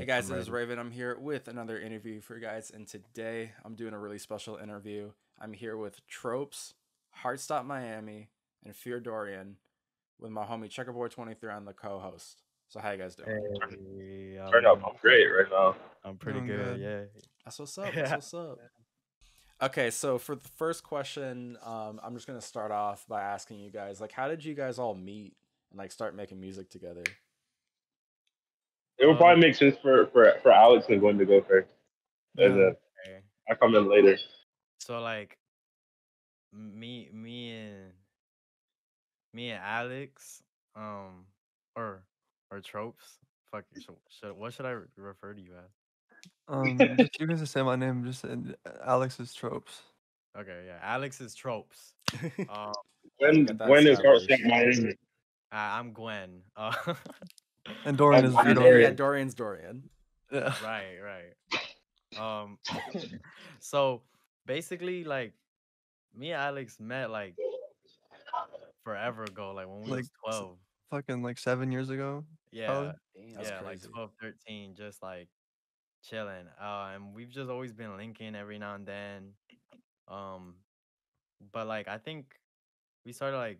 Hey I'm guys, this is ready. Raven. I'm here with another interview for you guys, and today I'm doing a really special interview. I'm here with Tropes, Heartstopmiami, and FearDorian with my homie Checkerboard23 on the co-host. So how you guys doing? Hey, Turn up. I'm great right now. I'm pretty Doing good. good. That's what's up. That's what's up. Okay, so for the first question, I'm just gonna start off by asking you guys, like, how did you guys all meet and like start making music together? It would probably make sense for Alex and Gwen to go first, and Yeah. then Okay. I come in later. So like me and Alex, or Tropes. Fuck. What should I refer to you as? Just you guys just say my name. Just Alex's Tropes. Okay, yeah. Alex is Tropes. Um, When Got that when is established. Heartstop Miami? I'm Gwen. And Dorian is And Dorian. yeah, Dorian. Dorian's Dorian. Yeah. right. Um, so basically, like me and Alex met like forever ago, like when we Like was 12. fucking like 7 years ago. Yeah, Probably. That's yeah, like crazy. 12, 13, just like chilling. And we've just always been linking every now and then. Um, but like I think we started like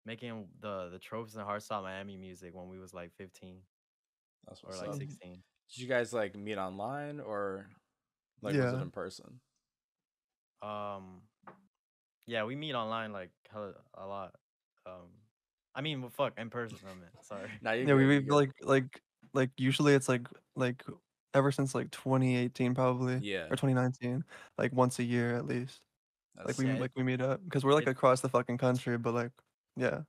making the Tropes and Heartstop Miami music when we was like 15 That's or what's like up. 16. Did you guys like meet online or like was it Yeah. in person? Um, yeah, we meet online like a lot. Um, I mean, well, fuck, in person. I meant, sorry. Now you're Yeah. good. We've You're good. like usually it's like ever since like 2018 probably Yeah, or 2019, like once a year at least. that's Yeah, We meet up because we're like it across the fucking country, but like yeah.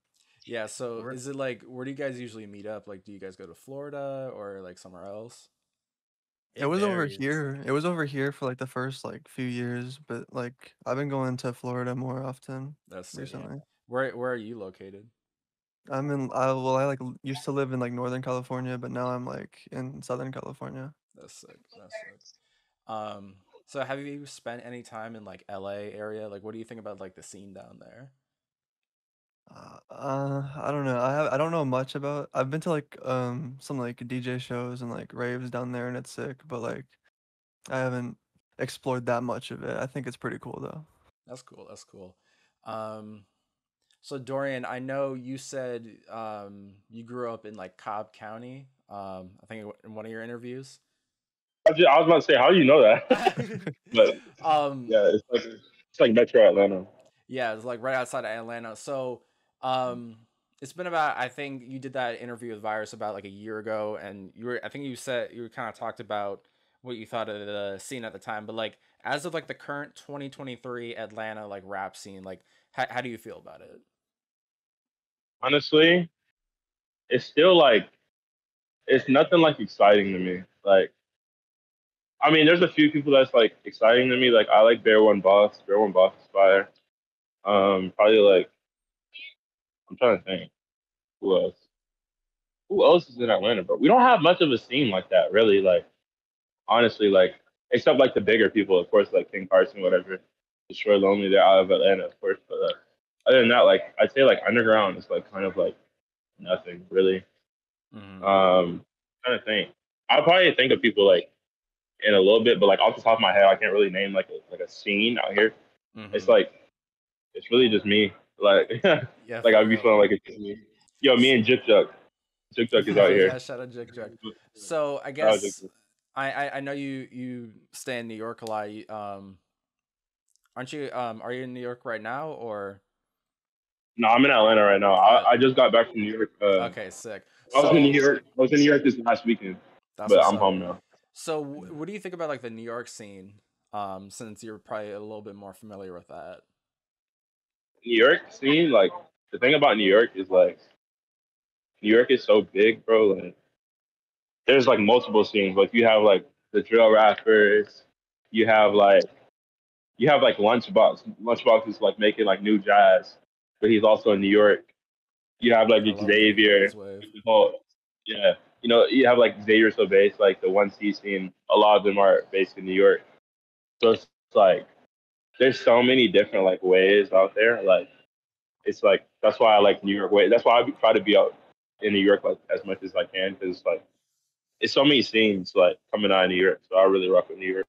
yeah. So we're is it like where do you guys usually meet up? Like, do you guys go to Florida or like somewhere else? It it was over varies. here. It was over here for like the first like few years, but like I've been going to Florida more often That's sick. Yeah. recently. Where are you located? I like used to live in like Northern California, but now I'm like in Southern California. That's sick. That's sick. Um, so have you spent any time in like LA area? Like, what do you think about like the scene down there? I don't know. I don't know much about. I've been to like some like DJ shows and like raves down there, and it's sick. But like I haven't explored that much of it. I think it's pretty cool though. That's cool. That's cool. Um, so Dorian, I know you said you grew up in like Cobb County. I think in one of your interviews. I was about to say, how do you know that? But um, yeah, it's like Metro Atlanta. yeah, it's like right outside of Atlanta. So, um, it's been about I think you did that interview with Virus about like a year ago, and I think you said you kind of talked about what you thought of the scene at the time, but like as of like the current 2023 Atlanta like rap scene, like how do you feel about it? Honestly, it's still like it's nothing like exciting to me. Like, I mean, there's a few people that's like exciting to me. Like, I like Bear One Boss. Bear One Boss is fire. Probably like I'm trying to think who else. Who else is in Atlanta, bro? We don't have much of a scene like that, really. Like, honestly, like except like the bigger people, of course, like King Carson, whatever. Destroy Lonely, they're out of Atlanta, of course. But other than that, like I'd say like underground is like kind of like nothing really. Mm-hmm. Trying to think. I'll probably think of people like in a little bit, but like off the top of my head, I can't really name like a scene out here. It's Mm-hmm. like it's really just me. Like Yeah, like for I'd be real. feeling like it's just me. Yo, me and Jip Juck. Jip Juck is out Oh yeah, here. shout out Jig Jug. So I Shout out Jip guess Juck. I know you stay in New York a lot. Aren't you are you in New York right now or No, I'm in Atlanta right now. uh I just got back from New York. okay, sick. I was in New So York. I was in New York this last weekend, that's but what's I'm up. home now. So what do you think about like the New York scene? Since you're probably a little bit more familiar with that. New York scene, like the thing about New York is like New York is so big, bro. Like there's like multiple scenes. Like you have like the drill rappers, you have like you have like Lunchbox. Lunchbox is like making like new jazz, but he's also in New York. You have like I love the New Xavier. Orleans wave. Yeah, you know you have like Xavier so based like the 1C scene. A lot of them are based in New York. So it's like there's so many different like ways out there. Like it's like that's why I like New York way. That's why I try to be out in New York like as much as I can because like it's so many scenes like coming out of New York. So I really rock with New York.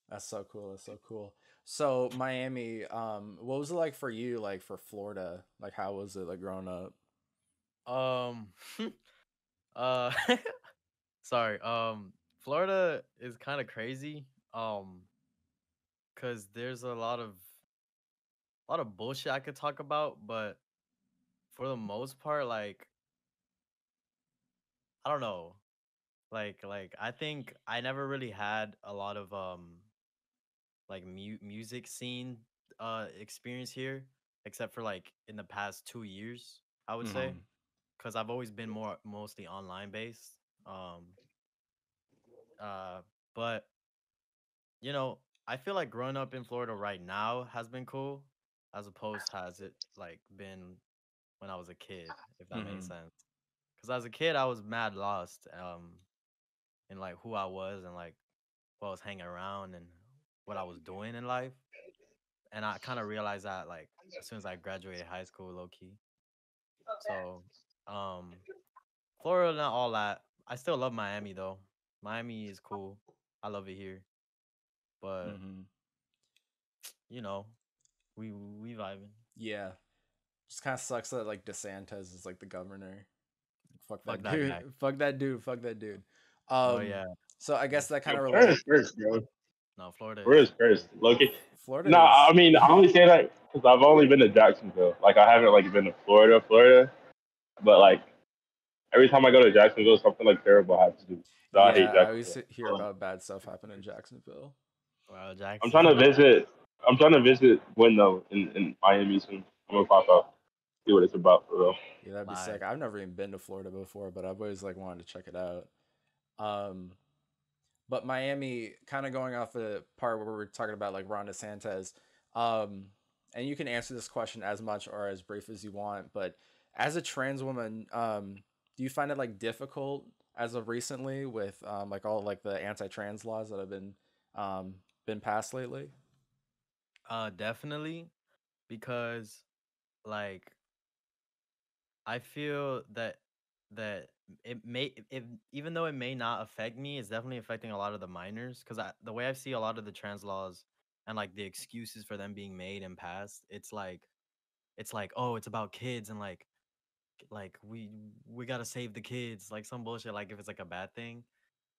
That's so cool. That's so cool. So Miami, what was it like for you? Like for Florida, like how was it like growing up? Um, uh, sorry. Florida is kind of crazy. Cause there's a lot of bullshit I could talk about, but for the most part, like I don't know, like I think I never really had a lot of like music scene experience here, except for like in the past 2 years, I would say, Mm-hmm. because I've always been mostly online based. Uh, but you know, I feel like growing up in Florida right now has been cool, as opposed has it like been when I was a kid, if that makes Mm-hmm. sense. Because as a kid, I was mad lost in like who I was and like what I was hanging around and what I was doing in life. And I kind of realized that like as soon as I graduated high school, low key. So, um, Florida, not all that. I still love Miami though. Miami is cool. I love it here, but Mm-hmm. you know, we vibing. Yeah. Just kind of sucks that like DeSantis is like the governor. Fuck Fuck that that dude. guy. Fuck that dude. Fuck that dude. Oh Um. yeah, So I guess he's that kind Yo, of Florida is relate. cursed, bro. no Florida Florida is is. cursed. Loki. Florida No, is. I mean I only say that because I've only been to Jacksonville. Like I haven't like been to Florida. But like every time I go to Jacksonville, something like terrible happens to me. So I hate Yeah, I always Jacksonville. hear about bad stuff happen in Jacksonville. Well, I'm trying to Jackson. visit. I'm trying to visit Window in Miami soon. I'm gonna pop out, see what it's about for real. Yeah, that'd be sick. Live. I've never even been to Florida before, but I've always like wanted to check it out. Um, but Miami, kind of going off the part where we're talking about like Ron DeSantis, um, and you can answer this question as much or as brief as you want. But as a trans woman, do you find it like difficult as of recently with like all like the anti-trans laws that have been passed lately? Definitely because like I feel that it even though it may not affect me, it's definitely affecting a lot of the minors. Because the way I see a lot of the trans laws and like the excuses for them being made and passed, it's like oh it's about kids and like we gotta save the kids like some bullshit like if it's like a bad thing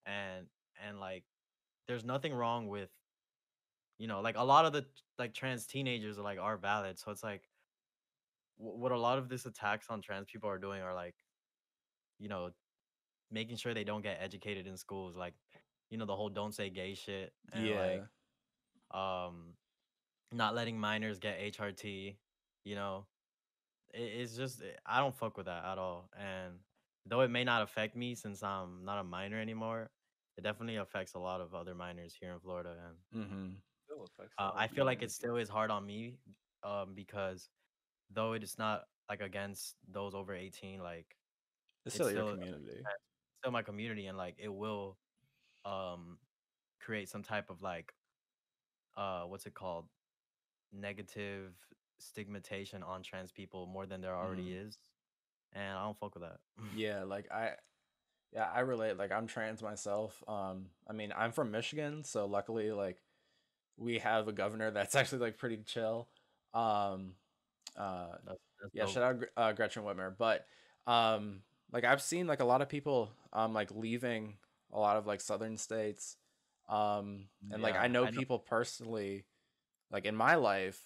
and and like there's nothing wrong with like a lot of the like trans teenagers are valid, so it's like what a lot of this attacks on trans people are doing are like you know making sure they don't get educated in schools, like the whole don't say gay shit and like Yeah. um not letting minors get HRT. you know it's just I don't fuck with that at all, and though it may not affect me since I'm not a minor anymore, it definitely affects a lot of other minors here in Florida, and Mm-hmm. Still affects a lot I of feel like it minors. still is hard on me, because though it is not like against those over 18, like It's it's still your still community. still my community, and like it will um create some type of like what's it called, negative stigmatization on trans people more than there already Mm-hmm. is, and I don't fuck with that. Yeah, like yeah, I relate. Like I'm trans myself. I mean, I'm from Michigan, so luckily like we have a governor that's actually like pretty chill. Um That's yeah, dope. shout out Gretchen Whitmer, but um like I've seen like a lot of people like leaving a lot of like southern states. And like I Yeah, know I know. people personally like in my life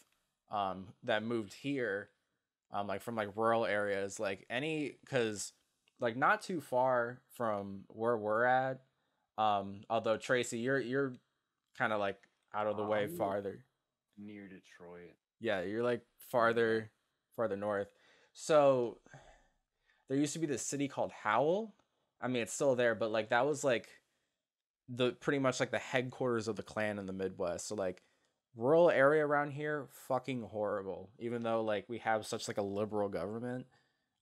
that moved here like from like rural areas like any cuz like not too far from where we're at, although Tracy you're kind of like out of the way I'm farther. near Detroit. Yeah, you're like Yeah. farther north. So there used to be this city called Howell. I mean it's still there, but like that was like the pretty much like the headquarters of the Klan in the Midwest. So like rural area around here fucking horrible, even though like we have such like a liberal government.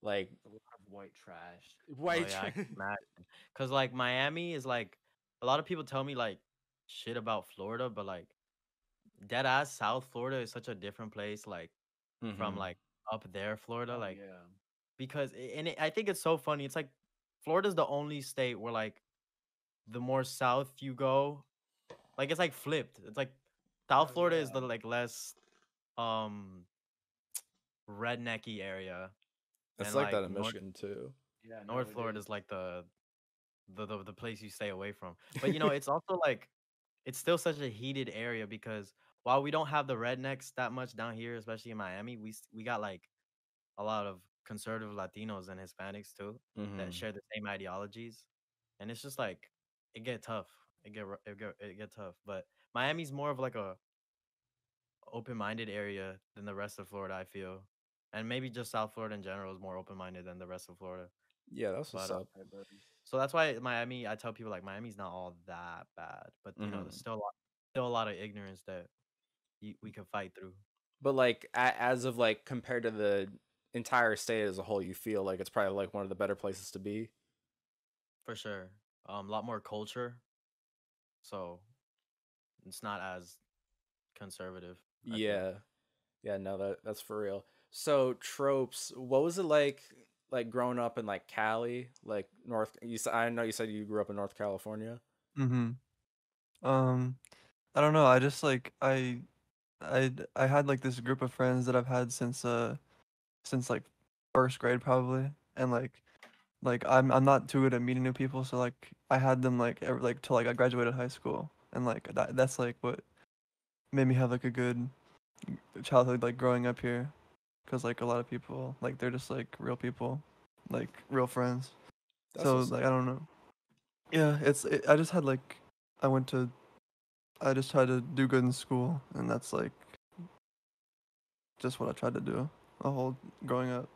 Like A lot of white trash. Oh white yeah, I can imagine. Cause like Miami is like a lot of people tell me like shit about Florida, but like dead ass South Florida is such a different place, like from mm-hmm. like up there, Florida, Oh like yeah. because I think it's so funny. It's like Florida's the only state where like the more south you go, like it's like flipped. It's like South Florida is the like less um rednecky area, It's and like that like in Michigan too. Yeah, no, North it Florida is. is like the place you stay away from. But it's also like it's still such a heated area because while we don't have the rednecks that much down here, especially in Miami, we got like a lot of conservative Latinos and Hispanics too that Mm-hmm. share the same ideologies, and it's just like it get tough. It get tough. But Miami's more of like a open-minded area than the rest of Florida, I feel, and maybe just South Florida in general is more open-minded than the rest of Florida. Yeah, that's what's But up. Right, buddy. so that's why Miami, I tell people like Miami's not all that bad, but Mm-hmm. there's still a lot of ignorance that we can fight through But like as of like compared to the entire state as a whole, you feel like it's probably like one of the better places to be. for sure. A lot more culture, so it's not as conservative, I feel. Yeah. Yeah, no, that's for real. So Tropes, what was it like growing up in like Cali, like North I know you said you grew up in North California. Mm-hmm. Um, I don't know. I just like I had like this group of friends that I've had since like first grade probably, and like I'm not too good at meeting new people, so like I had them like like till like I graduated high school, and like that's like what made me have like a good childhood like growing up here, cause like a lot of people like they're just like real people, like real friends. That's So what's like up. I don't know. Yeah, I just had like I went to I just tried to do good in school, and that's like just what I tried to do a whole growing up.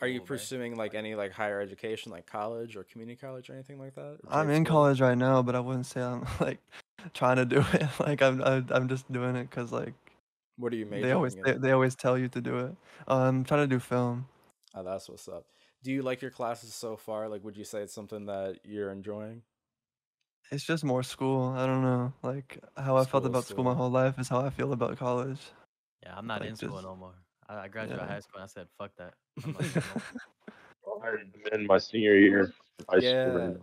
Are you Cool, bro. pursuing like any like higher education, like college or community college or anything like that, or I'm trade in school? college right now, but I wouldn't say I'm like trying to do it. Like I'm just doing it because like What are you they always majoring they, in? they always tell you to do it. I'm trying to do film. Oh, that's what's up. Do you like your classes so far? Like, would you say it's something that you're enjoying? It's just more school. I don't know. Like how I felt School is about school my school. whole life is how I feel about college. Yeah, I'm not Like in school just no more. I graduated yeah. high school and I said, fuck that. I'm not doing no I'm in my senior year of high school right Yeah. now.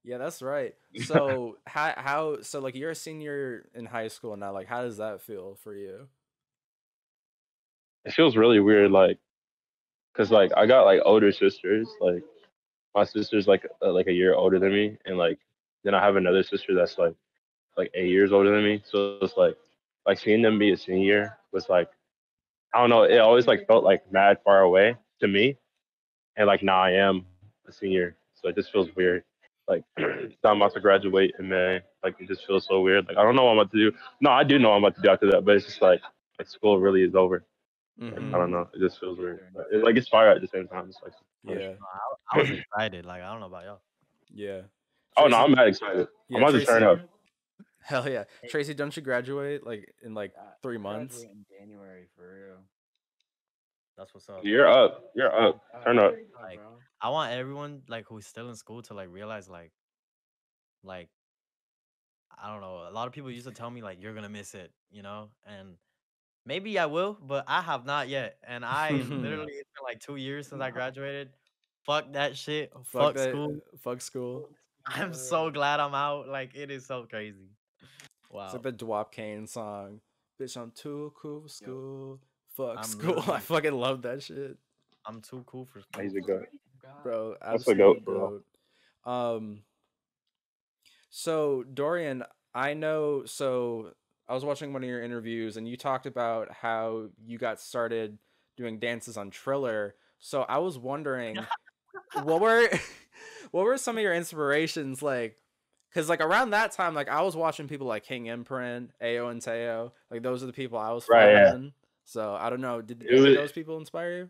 Yeah, that's right. So how so like you're a senior in high school now, like how does that feel for you? It feels really weird, like, cause like I got like older sisters. Like my sister's like a year older than me, and like then I have another sister that's like 8 years older than me. So it's like seeing them be a senior was like I don't know. It always like felt like mad far away to me, and like now I am a senior, so it just feels weird. Like I'm about to graduate in May. Like it just feels so weird. Like I don't know what I'm about to do. No, I do know what I'm about to do after that, but it's just like school really is over. Like, I Mm-hmm. don't know. It just feels weird. But like it's fire at the same time. It's like Yeah. No, I was excited. Like, I don't know about y'all. Yeah. oh no, Tracy, I'm mad excited. yeah, I'm about to turn Tracy. up. Hell yeah. Tracy, don't you graduate like in like I 3 months? graduate in January for real. That's what's up. You're up. You're up. Turn up. Yeah, Like, bro. I want everyone like who's still in school to like realize like I don't know. A lot of people used to tell me like you're gonna miss it, and maybe I will, but I have not yet. And I literally it's been like 2 years since I graduated. Fuck that shit. Fuck Fuck that. school. Fuck school. I'm so glad I'm out. Like it is so crazy. It's like Wow. the Dwap Kane song. Bitch, I'm too cool for school. Fuck I'm school. I literally fucking love that shit. I'm too cool for He's school. a goat. Bro, That's a absolute goat, bro. goat. Um so Dorian, I know so I was watching one of your interviews and you talked about how you got started doing dances on Triller. So I was wondering what were what were some of your inspirations like because like around that time like I was watching people like King Imprint, Ao and Teo, like those are the people I was Right, yeah. following. So I don't know, did It any of was those people inspire you?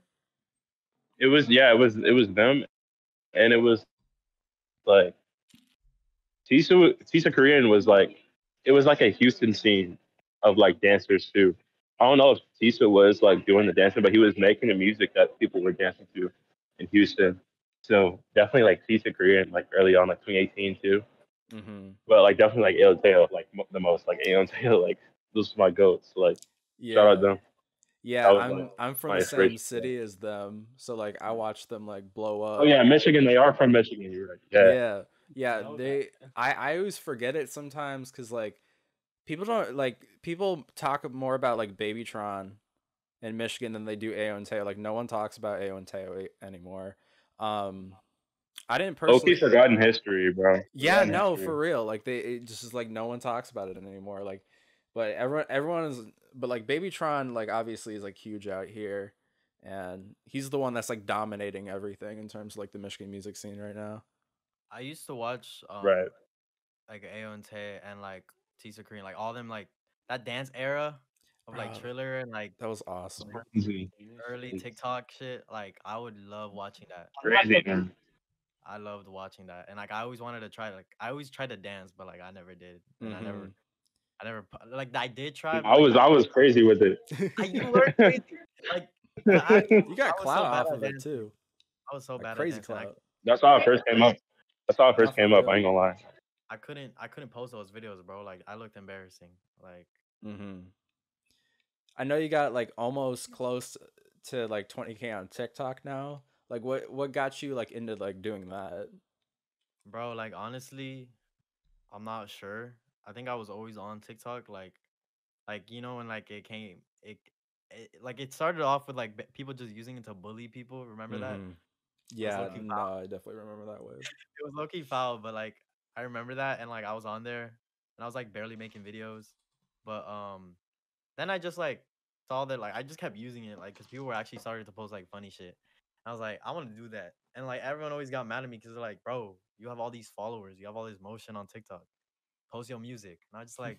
it was them, and it was like Tisa Korean was like it was like a Houston scene of like dancers too. I don't know if Tisa was like doing the dancing, but he was making the music that people were dancing to in Houston. So definitely like Tisa Korean like early on like 2018 too. Mm-hmm. But like definitely like Ayo Teo like the most like Ayo Teo like those are my goats. Like shout out Yeah. them. That Yeah, was like I'm from my the same inspiration. city as them, so like I watched them like blow Oh up. yeah, Michigan. They are from Michigan. You're right. Yeah. Yeah. Yeah, know they. that. I always forget it sometimes because like people talk more about like Babytron in Michigan than they do Ayo and Teo. Like no one talks about Ayo and Teo anymore. Um, I didn't Loki personally. forgotten history, bro. Yeah, Forgotten no, history. for real. Like it just is like no one talks about it anymore. Like, but everyone is. But like Babytron, like obviously is like huge out here, and he's the one that's like dominating everything in terms of like the Michigan music scene right now. I used to watch Right. like Aonte and like Tisa Korean, like all them like that dance era of like Bro, Triller and like that was awesome. Crazy. early TikTok shit. Like I would love watching that. Crazy, man. I loved watching that, and like I always wanted to try. Like I always tried to dance, but like I never did, and Mm-hmm. I never like I did try, but I like was crazy with it. you were crazy. Like I You got I was so clout bad off at of it dancing. too, I was so like bad at crazy dancing. clout. That's how it first came up. That's how it Nah, first for came up. I real. ain't gonna lie. I couldn't post those videos, bro. Like I looked embarrassing. Like Mm-hmm. I know you got like almost close to like 20K on TikTok now. Like what got you like into like doing that? bro, like honestly, I'm not sure. I think I was always on TikTok. Like you know when like it like it started off with like people just using it to bully people. Remember that? Mm-hmm. It was Yeah, low key no, foul. I definitely remember that wave. It was low key foul, but like I remember that, and like I was on there, and I was like barely making videos, but then I just like saw that like I just kept using it like because people were actually starting to post like funny shit. I was like, I want to do that, and like everyone always got mad at me because they're like, bro, you have all these followers, you have all this motion on TikTok, post your music, and I just like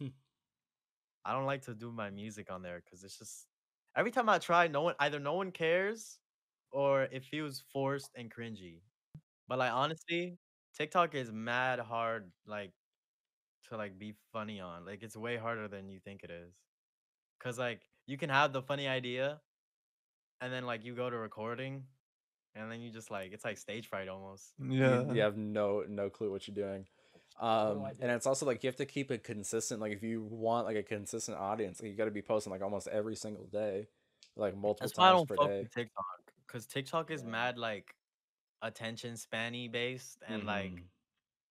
I don't like to do my music on there because it's just every time I try, no one cares or it feels forced and cringy. But like honestly, TikTok is mad hard like to like be funny on. Like it's way harder than you think it is. Cause like you can have the funny idea and then like you go to recording and then you just like it's like stage fright almost. You Yeah. have no clue what you're doing. And it's also like you have to keep it consistent. Like if you want like a consistent audience, like, you got to be posting like almost every single day, like multiple That's why I times don't per fuck day. with TikTok. Cause TikTok is Yeah. mad like attention spanny based Mm-hmm.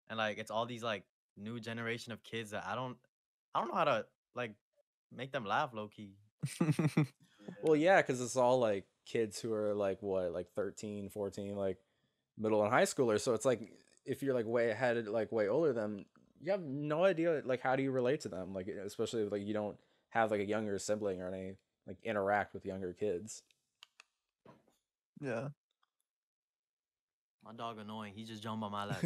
and like it's all these like new generation of kids that I don't know how to like make them laugh low key. Well, yeah, because it's all like kids who are like what, like 13, 14, like middle and high schoolers. So it's like if you're like way ahead, like way older than them, you have no idea like how do you relate to them, like especially if, like you don't have like a younger sibling or any like interact with younger kids. Yeah. My dog annoying. He just jumped on my lap.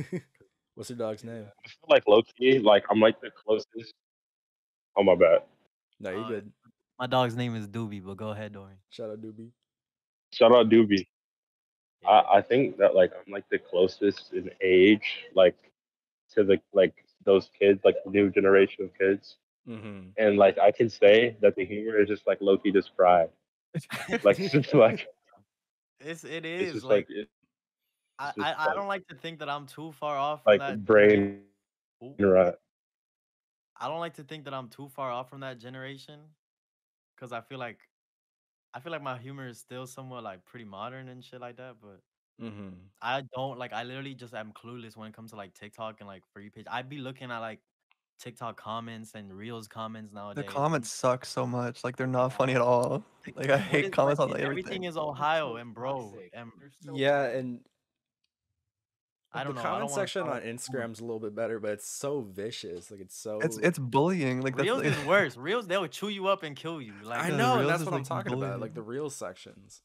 What's your dog's name? I feel like low key, like I'm like the closest. Oh my bad. No, you good. My dog's name is Doobie, but go ahead, Dorian. Shout out Doobie. Shout out Doobie. Yeah. I think that like I'm like the closest in age, like to the like those kids, like the new generation of kids. Mm-hmm. And like I can say that the humor is just like Loki just fried. Like it's just like It it's is just like like it's I, just I I like don't like to think that I'm too far off from like that generation. brain rot. I don't like to think that I'm too far off from that generation because I feel like my humor is still somewhat like pretty modern and shit like that, but Mm-hmm. I don't like I literally just am clueless when it comes to like TikTok and like For You page. I'd be looking at like TikTok comments and Reels comments The nowadays. comments suck so much. Like they're not funny at all. Like I What hate is comments on like like everything everything. is Ohio and bro and Yeah, and I the don't know. I comment don't want to section sound on like a boomer. Instagram's a little bit better, but it's so vicious. Like it's It's so. it's bullying. Like that's Reels like, is worse. Reels they'll chew you up and kill you. Like I yeah, the know, and reels that's is what I'm like talking about. Like the bullying. real sections.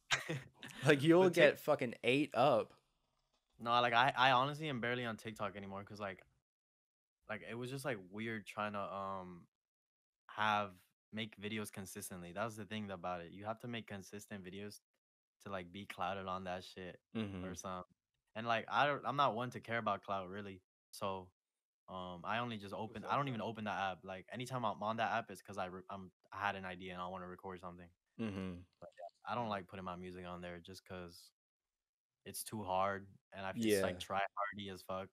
Like you'll but Tik get fucking ate up. no, like I honestly am barely on TikTok anymore because like it was just like weird trying to have make videos consistently. That's the thing about it. You have to make consistent videos to like be clouded on that shit Mm-hmm. or something. And like I'm not one to care about cloud really. So I only just open. I don't even open that app. Like anytime I'm on that app, it's because I had an idea and I want to record something. Mm-hmm. But yeah, I don't like putting my music on there just because it's too hard and it's Yeah. like try hardy as fuck.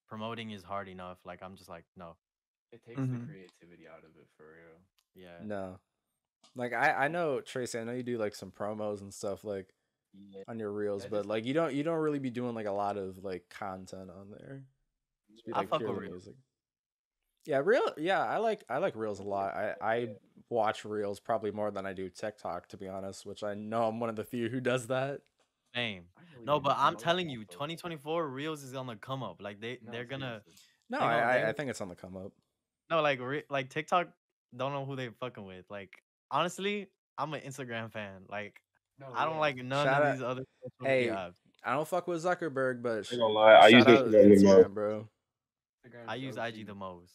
Promoting is hard enough. Like I'm just like no. It takes the Mhm. creativity out of it for real. Yeah. No. Like I know Tracy, I know you do like some promos and stuff like Yeah. on your reels, That but just like you don't really be doing like a lot of like content on there. Just be I like fuck with purely Reels. music. Yeah, I like Reels a lot. I watch Reels probably more than I do TikTok, to be honest, which I know I'm one of the few who does that. Same. I really No, didn't but I'm know telling that, you, though. 2024 Reels is on the come up. Like No, they're gonna seriously. No, they gonna I they think it's on the come up. no like TikTok don't know who they fucking with. Like honestly, I'm an Instagram fan. Like No, I don't yeah. like none Shout of out, these other social media hey, apps. I don't fuck with Zuckerberg, but I'm gonna lie, I use shout out Instagram the most. Instagram, bro. I use IG the most.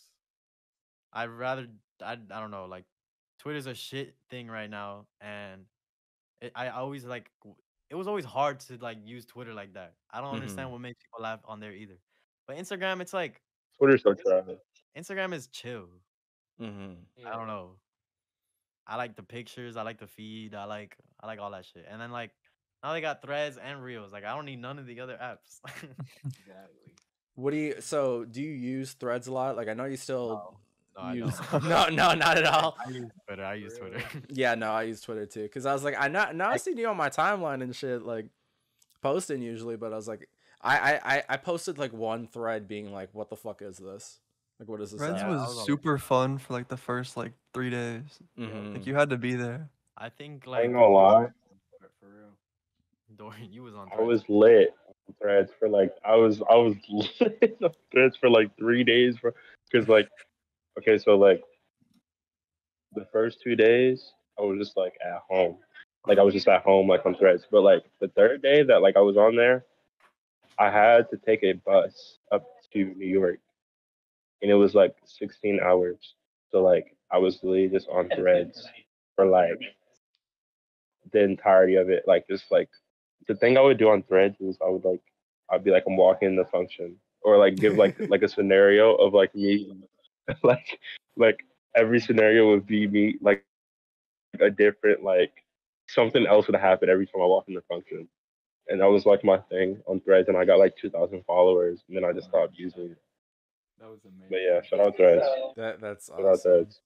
I'd rather I don't know, like Twitter's a shit thing right now, and I always like it was always hard to like use Twitter like that. I don't understand what makes people laugh on there either. But Instagram, it's like Twitter's so trash. Instagram is chill. Mm-hmm. I don't know. I like the pictures. I like the feed. I like all that shit. And then like now they got Threads and Reels. Like I don't need none of the other apps. Exactly. Do you use Threads a lot? Like I know you still No, I use don't. no, not at all. I use Twitter. I use Twitter. Yeah, no, I use Twitter too. Cause I was like, now I see you on my timeline and shit, like posting usually, but I was like, I posted like one thread being like, what the fuck is this? Like, what is this? Threads Yeah, app? I was was on- super fun for like the first like 3 days. Mhm. Like you had to be there. I think I like ain't gonna lie, For real. Dorian, you was on I Threads. was lit on Threads for like I was lit on Threads for like 3 days for because like okay so like the first 2 days I was just like at home, like I was just at home like on Threads, but like the third day that like I was on there, I had to take a bus up to New York, and it was like 16 hours. So like I was literally just on Threads for like the entirety of it. Like just like the thing I would do on Threads is I'd be like I'm walking in the function, or like give like a scenario of like me like like every scenario would be me like a different like something else would happen every time I walk in the function. And that was like my thing on Threads, and I got like 2,000 followers, and then I just stopped using it. That was amazing. But yeah, shout out Threads. That's Shout out awesome. Threads.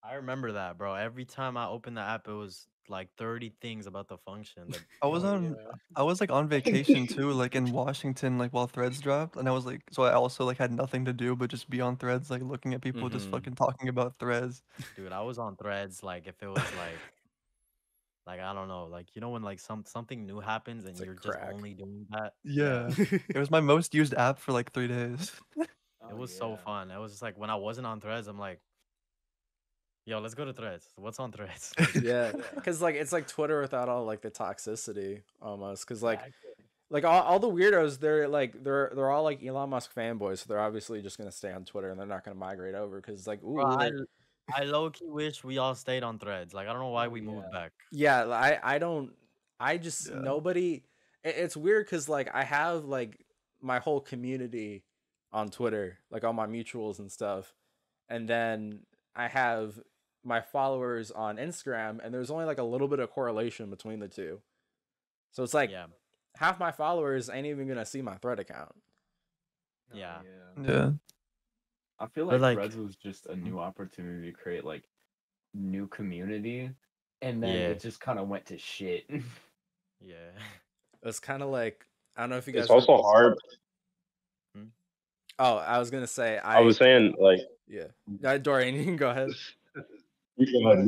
I remember that, bro. Every time I opened the app, it was like 30 things about the function. I was Oh, on yeah. I was like on vacation too, like in Washington, like while Threads dropped, and I was like, so I also like had nothing to do but just be on Threads, like looking at people just Mhm. fucking talking about Threads. Dude, I was on Threads like if it was like I don't know, like you know when like something new happens and It's like you're just crack. only doing that. Yeah, it was my most used app for like 3 days. It was so fun. It was just like when I wasn't on Threads, I'm like, yo, let's go to Threads. What's on Threads? Yeah, because like it's like Twitter without all like the toxicity almost. Because like all the weirdos, they're all like Elon Musk fanboys, so they're obviously just gonna stay on Twitter and they're not gonna migrate over. Because like Bro, ooh, I low key wish we all stayed on Threads. Like I don't know why we moved back. yeah, I don't, I just Yeah. nobody. It's weird because like I have like my whole community on Twitter, like all my mutuals and stuff, and then I have my followers on Instagram, and there's only like a little bit of correlation between the two. So it's like Yeah. half my followers ain't even gonna see my thread account. Yeah. Yeah. I feel But, like like- Threads was just a new opportunity to create like new community, and then Yeah. it just kind of went to shit. Yeah. It's kind of like I don't know if you guys. It's also hard. Oh, I was gonna say I was saying like yeah. Dorian, you can go ahead. you go ahead.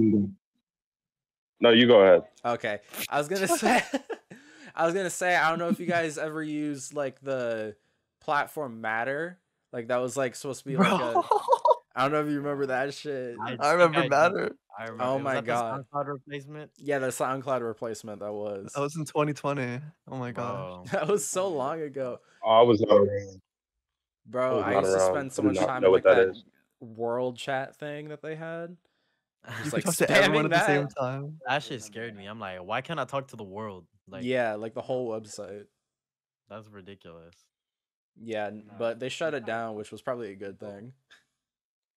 No, you go ahead. Okay, I was gonna say, I don't know if you guys ever use like the platform Matter, like that was like supposed to be like a. I don't know if you remember that shit. I remember Matter. I remember. Oh was my that God. The SoundCloud replacement. Yeah, the SoundCloud replacement that was. That was in 2020. Oh my gosh. Bro. That was so long ago, I was not around. bro. was I not used to around. spend so I do much not time know in what like that that is. world chat thing that they had. You Just could like talk to everyone spamming at the same that. time. That shit scared me. I'm like, why can't I talk to the world? Like, Yeah, like the whole website. that's ridiculous. Yeah, but they shut it down, which was probably a good thing.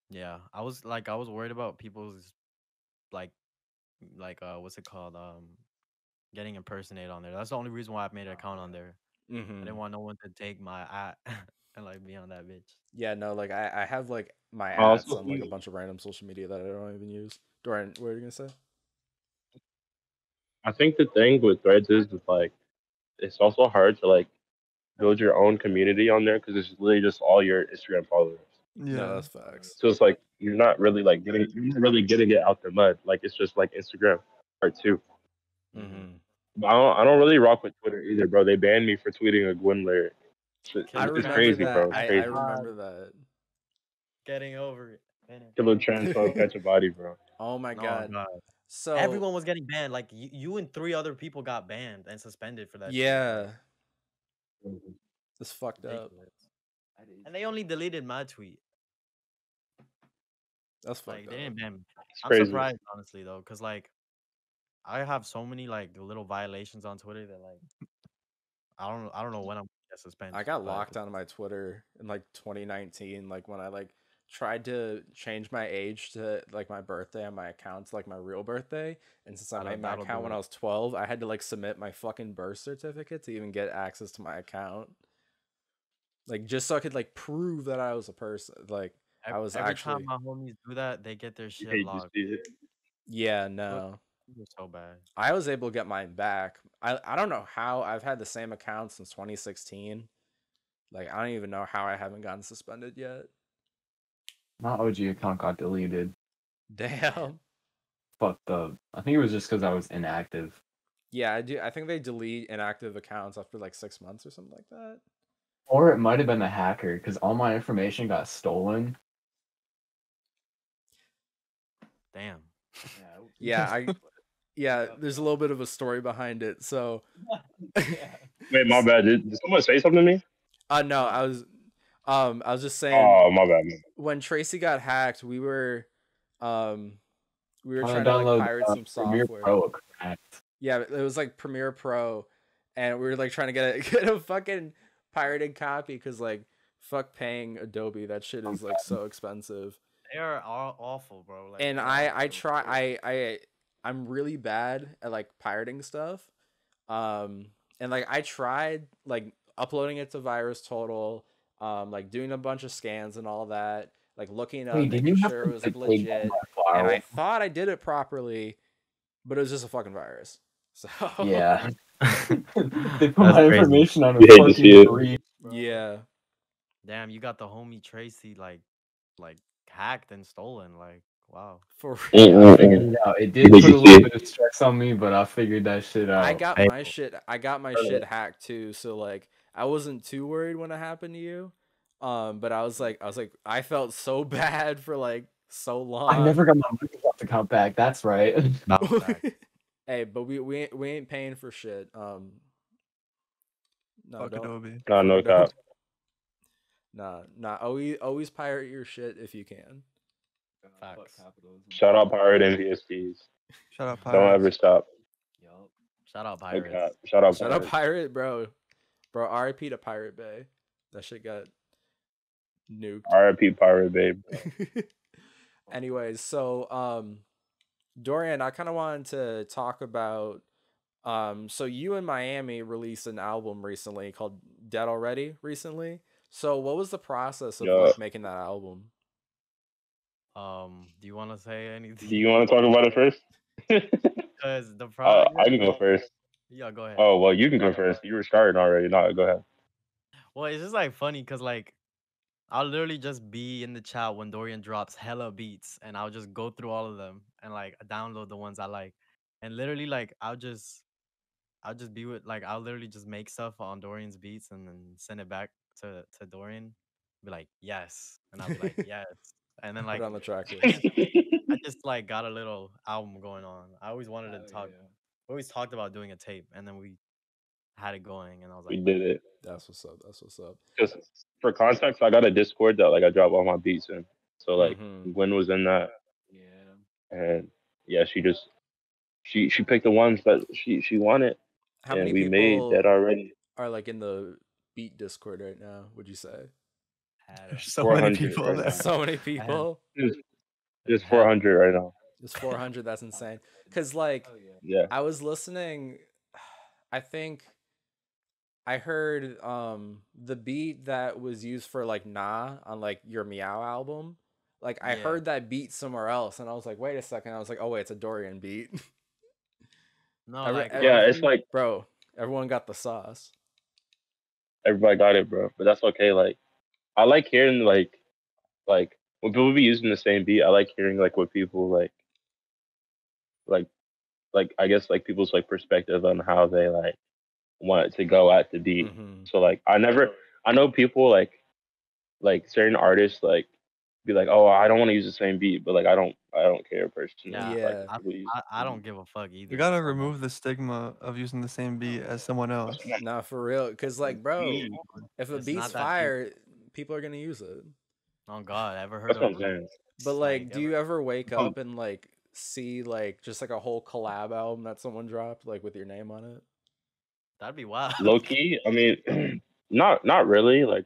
Yeah, I was worried about people's like what's it called getting impersonated on there. That's the only reason why I made an account on there. I Mm-hmm. didn't want no one to take my at and like be on that bitch. Yeah, no, like I have like my I ads also on like a think- bunch of random social media that I don't even use. Dorian, what are you gonna say? I think the thing with Threads is like it's also hard to like build your own community on there because it's literally just all your Instagram followers. No, Yeah. that's facts. So it's like you're not really getting it out the mud. Like it's just like Instagram part two. Mm-hmm. But I don't really rock with Twitter either, bro. They banned me for tweeting a Gwyn lyric. I It's remember crazy, that. bro. It's I crazy. remember that. Getting over it. Killer transphobe catch a body, bro. Oh my No, god. God. So Everyone was getting banned. Like you and 3 other people got banned and suspended for that shit. yeah, Like, it's fucked up. ridiculous. And they only deleted my tweet. That's Like fucked they up. didn't ban me. It's I'm crazy. surprised honestly though, cause like I have so many like little violations on Twitter that like I don't know when I'm gonna get suspended. I got but- locked on my Twitter in like 2019, like when I like tried to change my age to like my birthday on my account to like my real birthday. And since I made my That'll account do when it. I was 12, I had to like submit my fucking birth certificate to even get access to my account. Like just so I could like prove that I was a person. Like I was every actually time my homies do that, they get their You shit hate to locked. see it. yeah, no. It's so bad. I was able to get mine back. I don't know how. I've had the same account since 2016. Like I don't even know how I haven't gotten suspended yet. My OG account got deleted. Damn. Fucked up. I think it was just because I was inactive. Yeah, I do. I think they delete inactive accounts after like 6 months or something like that. Or it might have been the hacker because all my information got stolen. Damn. Yeah, there's a little bit of a story behind it. So Wait, my bad. Did someone say something to me? no, I was just saying Oh, my bad. when Tracy got hacked, we were Trying trying to like download pirate some Premiere software. Pro cracked. Yeah, it was like Premiere Pro, and we were like trying to get a fucking pirated copy because like fuck paying Adobe. That shit is like so expensive. They are all awful, bro. Like, And they're I awful. I'm really bad at like pirating stuff. And like I tried like uploading it to Virus Total, like doing a bunch of scans and all that, like looking up, Wait, didn't you making have sure to it was like like, take down legit. that And I file? thought I did it properly, but it was just a fucking virus. So Yeah. They put That's my crazy. information on a You hate to see fucking it. brief. yeah. Damn, you got the homie Tracy like hacked and stolen. Like, wow. For I real. figured it out. It did Did put you a see little it? bit of stress on me, but I figured that shit out. I got Hey. my shit hacked too, so like I wasn't too worried when it happened to you. But I was like I felt so bad for like so long. I never got my Microsoft account back. That's right. Bounce back. Hey, but we ain't paying for shit. No, Fuck don't. Adobe. Nah, no Don't. cap. Nah. Always pirate your shit if you can. Facts. Shout out Pirate and VSTs. Shout out Don't Pirates. ever stop. Yup. Shout out No pirates. cap. Shout out Shout out Pirate. pirate, bro. Bro, RIP to Pirate Bay. That shit got nuked. RIP Pirate Babe. Anyways, so Dorian, I kind of wanted to talk about so you and Miami released an album recently called Dead Already recently. So what was the process of Yeah. like making that album? Do you want to say anything? Do you want to talk about it first? Because the problem. I can go first. Yeah, go ahead. Oh, well, you can go first. You were starting already. No, go ahead. Well, it's just like funny because like I'll literally just be in the chat when Dorian drops hella beats, and I'll just go through all of them and like download the ones I like, and literally like I'll just be with like I'll literally just make stuff on Dorian's beats and then send it back to Dorian, be like yes, and I'll be like yes, and then Put like it on the track list. I just like got a little album going on. I always wanted to talk. We always talked about doing a tape, and then we had it going, and I was We like, did it. That's what's up. That's what's up. Just for context, I got a Discord that like I drop all my beats in. So like Mhm. Gwen was in that, Yeah. and yeah, she picked the ones that she wanted, How and many we made people that already. are like in the beat Discord right now, would you say? had There's it. so many 400 people right there. now. So many people. There's 400 right now. It's 400. That's insane. Cause like Yeah. I was listening. I think I heard the beat that was used for like Nah on like your Meow album. Like I Yeah. heard that beat somewhere else, and I was like, wait a second. I was like, oh wait, it's a Dorian beat. No, Every- like every- Yeah, it's honestly, like Bro, everyone got the sauce. everybody got it, bro. But that's okay. Like I like hearing like when people be using the same beat. I like hearing like what people like I guess like people's like perspective on how they like want it to go at the beat. Mm-hmm. So like I know people like certain artists like be like, oh, I don't want to use the same beat, but like I don't care personally. Yeah, Like Yeah. people use I don't give a fuck either. You gotta so, like, remove the stigma of using the same beat as someone else. Nah, for real. Cause like, bro, if a It's beat's not that deep. fire, people are gonna use it. Oh God, ever heard that's what of? I'm saying. But like, do ever- you ever wake Um, up and like see like just like a whole collab album that someone dropped like with your name on it? That'd be wild. Low key, I mean, not really. Like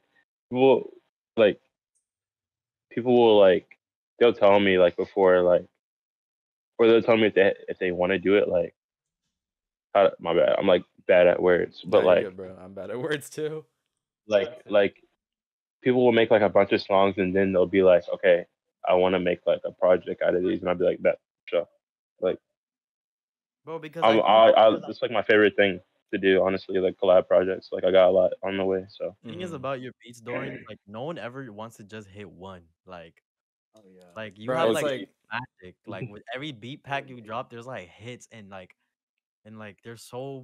people like people will like they'll tell me like before like or they'll tell me if they want to do it like my bad. I'm like bad at words, Nah, but you're like good, bro. I'm bad at words too. like people will make like a bunch of songs and then they'll be like, okay, I want to make like a project out of these, and I'll be like, that sure. Like Bro, because I think it's like my favorite thing to do, honestly. Like collab projects. Like I got a lot on the way, so the thing is Mhm. about your beats, Dorian, is like no one ever wants to just hit one. Oh yeah. Like you Bro, have it's like like magic. Like with every beat pack you drop, there's like hits and like there's so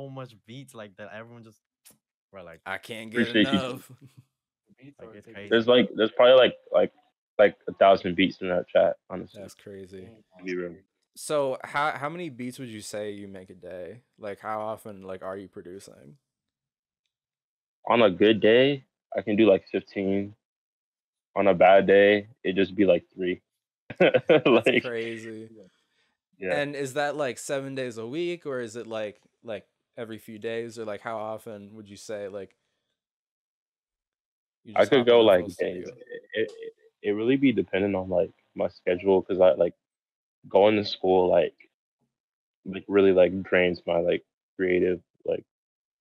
much beats like that everyone just bro like I can't get appreciate you. enough. like it's crazy. There's probably like 1,000 beats in that chat, honestly. That's crazy. To be real. So how many beats would you say you make a day? Like how often like are you producing? On a good day, I can do like 15. On a bad day, it just be like 3. That's like crazy. yeah. And is that like 7 days a week or is it like every few days or like how often would you say like you I just could hop go in the like full days. studio? It really be dependent on like my schedule because I like going to school like really like drains my like creative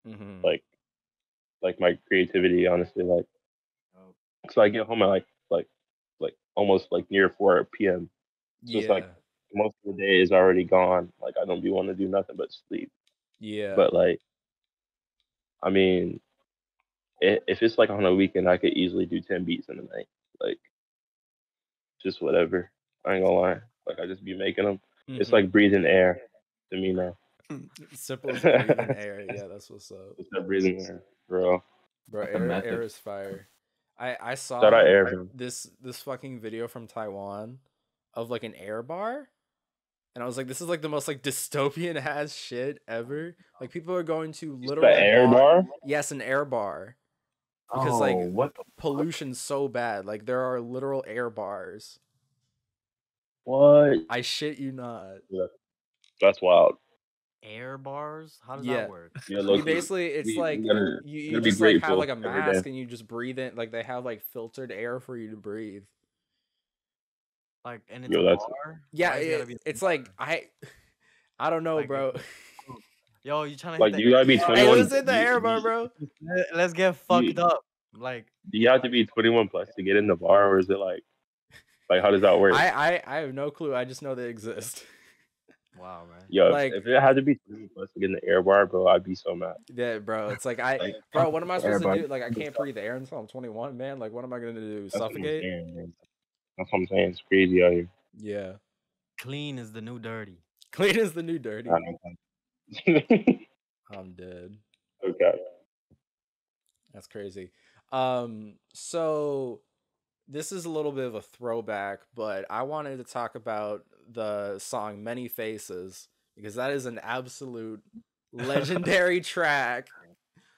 Mm-hmm. like my creativity honestly like so I get home at like almost like near 4 p.m. So it's Yeah. like most of the day is already gone. Like I don't be want to do nothing but sleep. Yeah. But like I mean, if it's like on a weekend, I could easily do 10 beats in a night. Like just whatever. I ain't gonna lie. Like I just be making them. It's Mhm. like breathing air to me now. Simple as breathing air. Yeah, that's what's up. It's like breathing air, bro. Bro, Like a air method. is fire. I Shout out saw air, bro. this fucking video from Taiwan of like an air bar. And I was like, this is like the most like dystopian ass shit ever. Like people are going to literal The air bar? Yes, an air bar. Because like what the pollution's so bad. Like there are literal air bars. What? I shit you not. That's wild. Air bars? How does Yeah. that work? Yeah, You look, basically it's like gotta you be just like have grateful like a every mask day. and you just breathe in like they have like filtered air for you to breathe. Like and it's Yo, a that's bar? Yeah, Why is it gotta be a it's like bar? I don't know, Like, bro. Yo, you trying to like hit you gotta be the air? Hey, 21. let's hit the air bar, bro. Let's get fucked up. Like Do you have to be 21 plus to get in the bar, or is it like how does that work? I have no clue. I just know they exist. wow, man. Yo, like- if it had to be 21 plus to get in the air bar, bro, I'd be so mad. Yeah, bro. It's like bro, what am I supposed to do? Like I can't breathe air until I'm 21, man. Like what am I gonna do? That's what I'm Suffocate? saying, man. That's what I'm saying. It's crazy out here. Yeah. Clean is the new dirty. Clean is the new dirty. okay. I'm dead. Okay. That's crazy. So this is a little bit of a throwback, but I wanted to talk about the song Many Faces because that is an absolute legendary track.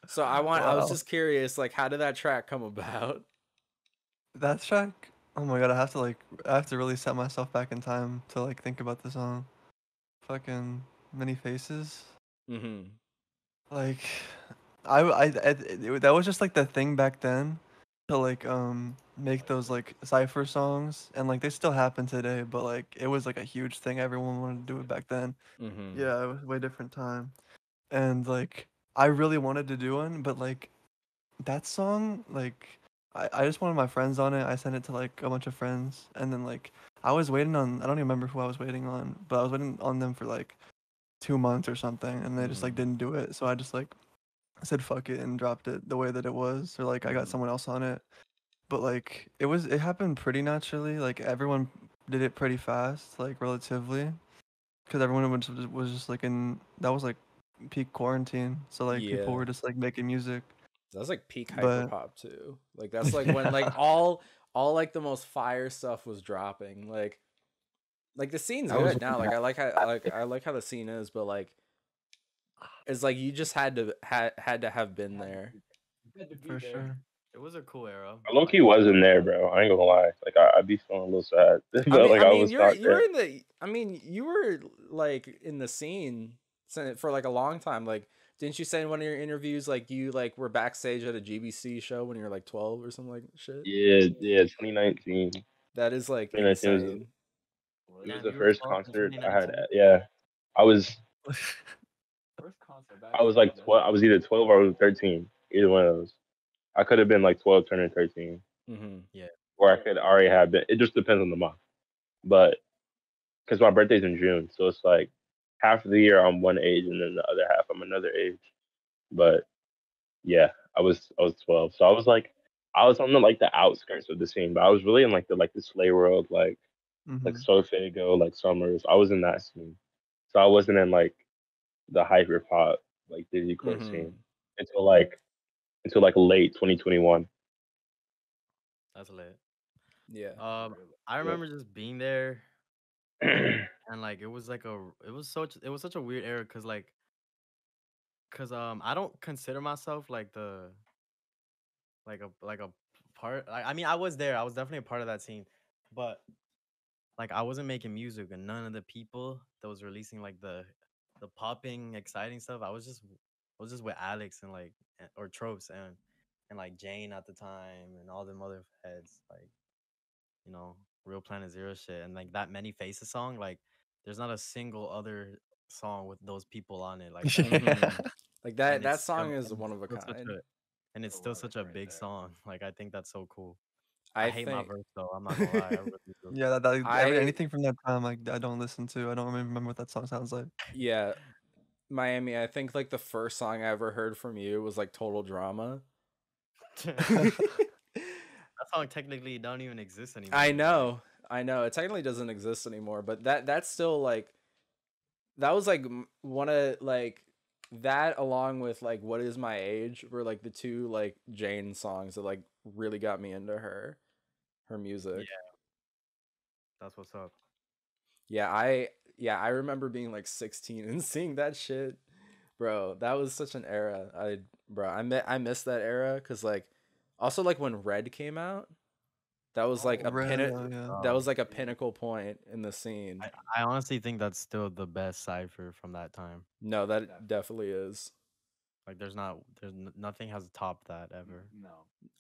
So I was Wow. just curious, like, how did that track come about? That track. Oh my god, I have to really set myself back in time to like think about the song. Fucking Many Faces. Mm-hmm. Like, that was just like the thing back then to like make those like cipher songs, and like they still happen today, but like it was like a huge thing. Everyone wanted to do it back then. Mm-hmm. Yeah, it was a way different time, and like I really wanted to do one, but like that song, like I just wanted my friends on it. I sent it to like a bunch of friends, and then like I was waiting on. I don't even remember who I was waiting on, but I was waiting on them for like 2 months or something, and they just like Mhm. didn't do it. So I just like said fuck it and dropped it the way that it was, or like I got Mhm. someone else on it. But like it happened pretty naturally. Like everyone did it pretty fast, like relatively, because everyone was just like in that was like peak quarantine, so like people Yeah. were just like making music. That's like peak But hyperpop too. Like that's like when like all like the most fire stuff was dropping. Like the scene's That was good now. Like I like how the scene is, but like it's like you just had to have been there. for sure. It was a cool era. I low key wasn't there, bro. I ain't gonna lie. Like I'd be feeling a little sad, but like I I mean was not you're there. in the I mean you were like in the scene for like a long time. Like didn't you say in one of your interviews like you like were backstage at a GBC show when you were like 12 or something like shit? Yeah. 2019. That is like 2019 was insane. it was Damn, the you were first 12 in concert I had. 2019. Yeah, I was like 12. I was either 12 or I was 13. Either one of those. I could have been like 12 turning 13, Mm-hmm. Yeah. or I could already have been. It just depends on the month. But because my birthday's in June, so it's like half of the year I'm one age, and then the other half I'm another age. But yeah, I was 12, so I was on the like the outskirts of the scene, but I was really in like the Slay World, like Hmm. Sofago, like Summers. I was in that scene, so I wasn't in like the hyper pop like digicore Mm-hmm. scene until like until like late 2021. That's lit. Yeah. I Yeah. remember just being there and like it was such a weird era cuz I don't consider myself like a part I mean I was there. I was definitely a part of that scene. But like I wasn't making music and none of the people that was releasing like the popping exciting stuff. I was just with Alex and like or Tropes and like Jane at the time and all them other heads like you know, Real Planet Zero shit, and like that Many Faces song, like there's not a single other song with those people on it like that. Mm-hmm. Like And that song is it's one of a still such kind. it's still such a big song. Like I think that's so cool. I I hate my think verse though. I'm not gonna lie. I really do. Yeah, I anything from that time I don't listen to. I don't remember what that song sounds like. yeah, Miami, I think like the first song I ever heard from you was like Total Drama. That song technically don't even exist anymore. I Like, know. I know. It technically doesn't exist anymore, but that's still like that was like one of like that along with like What Is My Age were like the two like Jane songs that like really got me into her music. yeah, that's what's up. Yeah, I remember being like 16 and seeing that shit. Bro, that was such an era. I miss that era cuz like also like when Red came out, that was like a Red, oh yeah. that Um, was like a pinnacle point in the scene. I honestly think that's still the best cipher from that time. No, that definitely is. Like, nothing has topped that ever.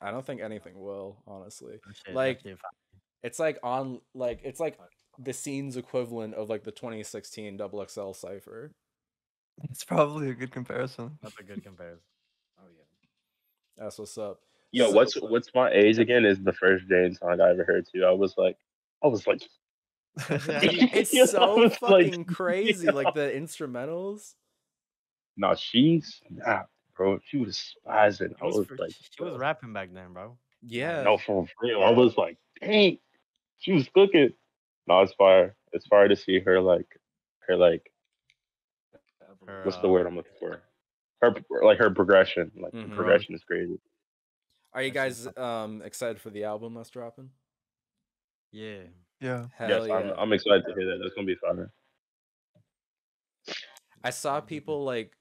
I don't think anything will, honestly. That Like shit. it's like on like it's like the scene's equivalent of like the 2016 Double XL cipher. It's probably a good comparison. That's a good comparison. That's what's up. Yo, So, what's my age again? Is the first Jane song I ever heard too. I was like, it's I so was like, fucking crazy. Like the instrumentals. nah, she's nah, bro. She was spazzing. I was like, She was rapping back then, bro. Yeah. no, for real. I was like, dang, she was cooking. No, it's fire. It's fire to see her like, Her what's the word I'm looking for? Her like her progression. Like the Mhm. growth. progression is crazy. Are you That shit's guys excited for the album that's dropping? Yeah. Yeah. Hell Yes, yeah. I'm excited to hear that. That's gonna be fire. I saw people like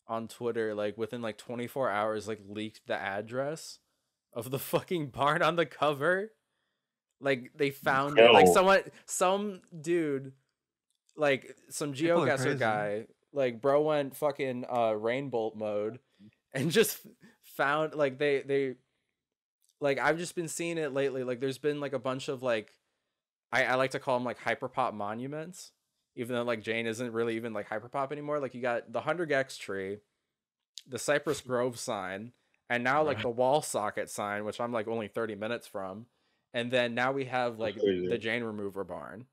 on Twitter like within like 24 hours like leaked the address of the fucking barn on the cover. Like they found it. Like Yo, some dude, like some People are geoguesser crazy. guy, like bro went fucking rainbolt mode and just found like they like I've just been seeing it lately. Like there's been like a bunch of like I like to call them like hyperpop monuments, even though like Jane isn't really even like hyperpop anymore. Like you got the 100x tree, the Cypress Grove sign, and now like Bruh. the wall socket sign, which I'm like only 30 minutes from. And then now we have that's like crazy. the Jane remover barn.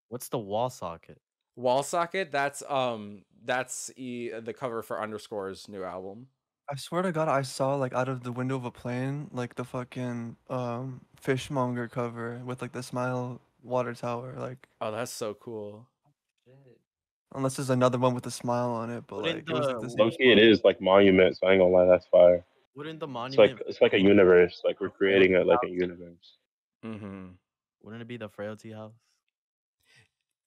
What's the wall socket? Wall socket, that's the cover for Underscore's new album. I swear to God, I saw like out of the window of a plane, like the fucking fishmonger cover with like the smile water tower. Like, Oh, that's so cool. Shit. unless there's another one with a smile on it, but Wouldn't like it was like the the same Low-key, it spot. is like monument, so I ain't gonna lie, that's fire. wouldn't the It's like monument it's like a universe. Like we're creating a universe. Mm-hmm. wouldn't it be the frailty house?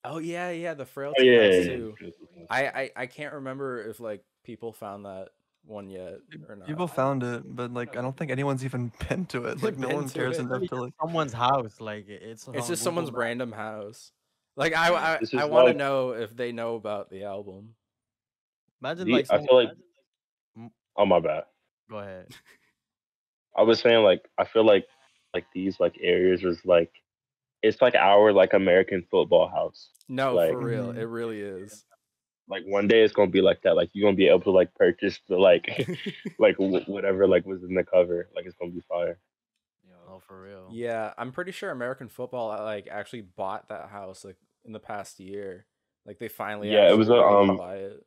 Oh yeah, the Oh Frailty yeah, House yeah, too. yeah. I can't remember if like people found that one yet or People not. found it, but like I don't think anyone's even been to it. Like no Been one to cares it. enough to like. Someone's house, like it's It's on just Google someone's Maps. random house. Like I This I is want to like know if they know about the album. Imagine the. like I someone. feel like. Mm, Oh my bad. Go ahead. I was saying like I feel like these like areas is like it's like our like American football house. No, for Like real, it Mhm. really is. one day it's gonna be like that. Like you're gonna be able to like purchase the like like whatever like was in the cover. Like it's gonna be fire. Oh, for real. Yeah, I'm pretty sure American football like actually bought that house like in the past year. Like they finally Yeah, it actually was a were able to buy it.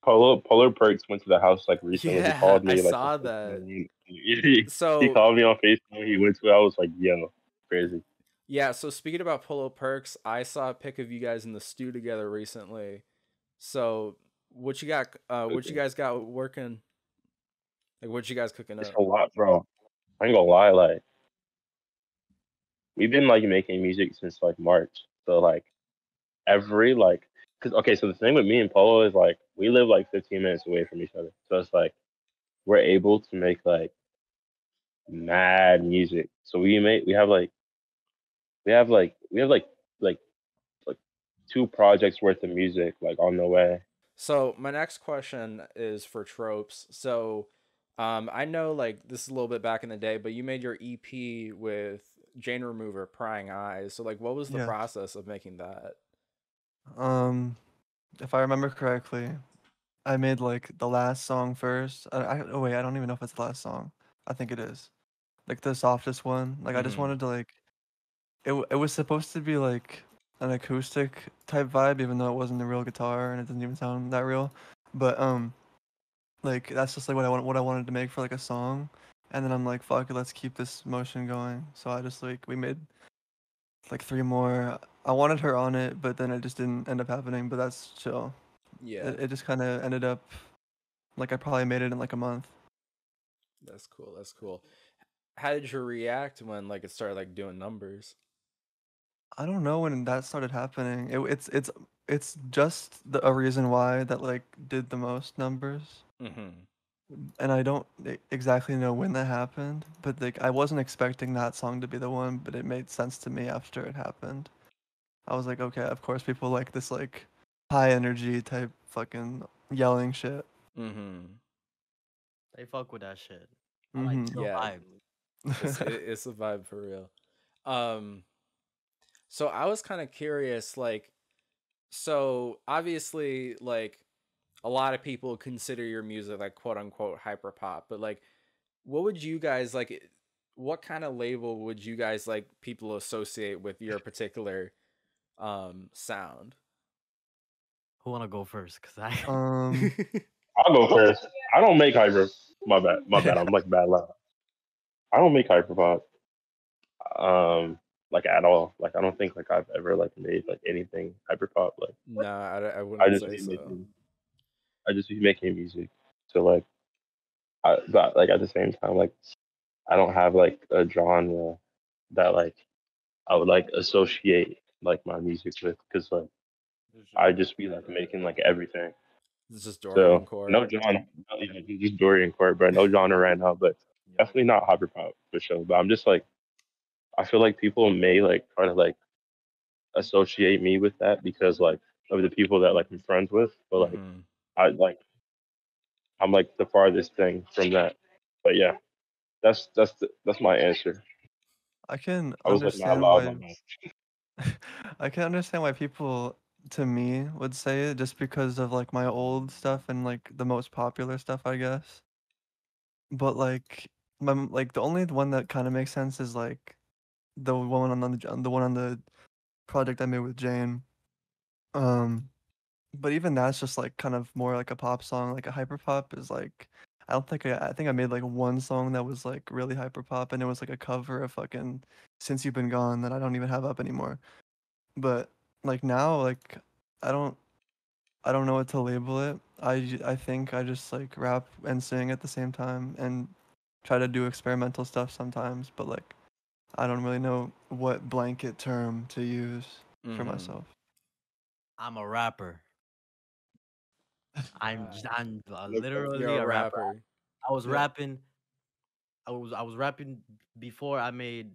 Polar Perks went to the house like recently. He Yeah, called I me like saw that. he So called me on Facebook. He went to it. I was like, yeah, crazy. yeah, so speaking about Polo Perks, I saw a pic of you guys in the stew together recently. So what you got? What you Okay. guys got working? Like what you guys cooking It's up? a lot, bro. I ain't gonna lie, like we've been like making music since like March. So like every like cause okay, so the thing with me and Polo is like we live like 15 minutes away from each other. So it's like we're able to make like mad music. So we have like like two projects worth of music like on the way. So my next question is for Tropes. So I know like this is a little bit back in the day, but you made your EP with Jane Remover, Prying Eyes. So like what was the Yes. process of making that? Um, if I remember correctly, I made like the last song first. Oh wait, I don't even know if it's the last song. I think it is. Like the softest one. Like I just Mm-hmm. wanted to like it was supposed to be like an acoustic type vibe, even though it wasn't a real guitar and it doesn't even sound that real. But like that's just like what I wanted to make for like a song. And then I'm like, fuck it, let's keep this motion going. So I just like we made like three more. I wanted her on it, but then it just didn't end up happening. But that's chill. Yeah, It just kind of ended up like I probably made it in like a month. that's cool. That's cool. How did you react when like it started like doing numbers? I don't know when that started happening. It's just a reason why that like did the most numbers, Mm-hmm. and I don't exactly know when that happened. But like I wasn't expecting that song to be the one, but it made sense to me after it happened. I was like, okay, of course people like this like high energy type fucking yelling shit. Mm-hmm. They fuck with that shit. I like Mhm. chill Yeah, vibes. it's a vibe for real. Um, so I was kind of curious, like, so obviously, like, a lot of people consider your music like quote unquote hyper pop, but like, what would you guys like? What kind of label would you guys like people associate with your particular sound? Who wanna go first? Cause I um, I'll go first. I don't make hyper. My bad. My bad. I'm like bad loud. I don't make hyper pop. Like at all. Like I don't think like I've ever like made like anything hyper pop. Like Nah, I I wouldn't just say be so. making I just be making music. So like but like at the same time like I don't have like a genre that like I would like associate like my music with because like I just be like making like everything. It's just Dorian So Court. no genre, just Dorian Court, but no genre right now. But definitely not hyper pop for sure. But I'm just like I feel like people may like try to like associate me with that because like of the people that like I'm friends with. But like Mm-hmm. I like I'm like the farthest thing from that. But yeah, that's my answer. I can I was like not understand loud why my mouth. I can understand why people to me would say it just because of like my old stuff and like the most popular stuff, I guess. But like like the only one that kind of makes sense is like the one on the one on the project I made with Jane. Um But even that's just like kind of more like a pop song. Like a hyper pop is like I don't think I think I made like one song that was like really hyper pop, and it was like a cover of fucking Since You've Been Gone that I don't even have up anymore. But like now, like I don't I don't know what to label it. I think I just like rap and sing at the same time and try to do experimental stuff sometimes, but like I don't really know what blanket term to use for myself. I'm a rapper. I'm literally You're a a rapper. rapper. I was Yeah. rapping. I was rapping before I made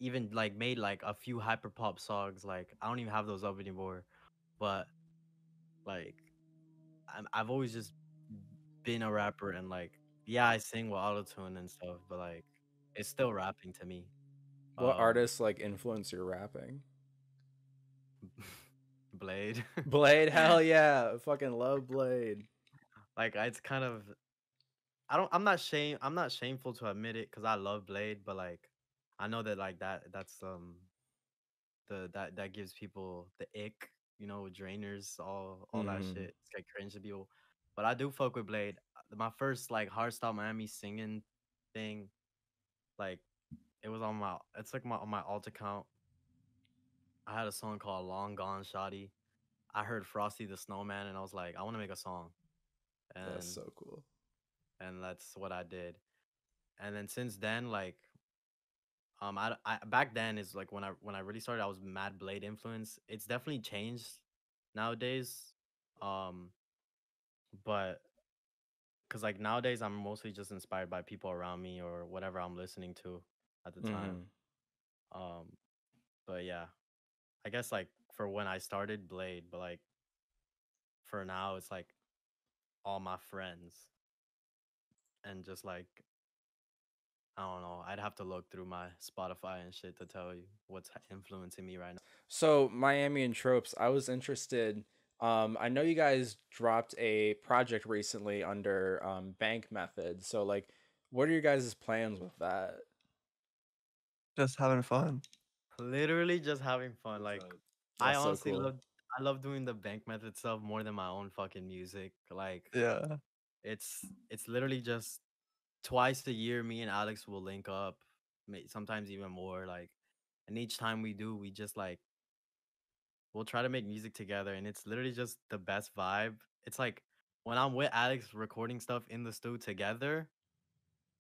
like a few hyper pop songs. Like I don't even have those up anymore. But like I've always just been a rapper, and like yeah, I sing with autotune and stuff, but like it's still rapping to me. What artists like influence your rapping? Blade. Blade, hell yeah. I fucking love Blade. Like it's kind of I'm not shameful to admit it because I love Blade, but like I know that like that's that gives people the ick, drainers, all that Mhm. shit. It's like cringe to people. But I do fuck with Blade. My first like Heartstopmiami singing thing, like it was on my it's like my on my alt account. I had a song called Long Gone Shotty. I heard Frosty the Snowman and I was like, I want to make a song. That's And so cool. and that's what I did. And then since then, like I back then is like when I really started, I was mad Blade influence. It's definitely changed nowadays. Um, but because like nowadays I'm mostly just inspired by people around me or whatever I'm listening to at the time. Mhm. But yeah, I guess like for when I started Blade, but like for now it's like all my friends and just like I don't know. I'd have to look through my Spotify and shit to tell you what's influencing me right now. So Miami and Tropes, I was interested. I know you guys dropped a project recently under Bank Method. So like, what are your guys' plans with that? Just having fun. Literally just having fun. Like I That's so honestly cool. love doing the bank method stuff more than my own fucking music. Like Yeah. it's literally just twice a year me and Alex will link up, sometimes even more like and each time we do, we just like we'll try to make music together and it's literally just the best vibe. It's like when I'm with Alex recording stuff in the studio together,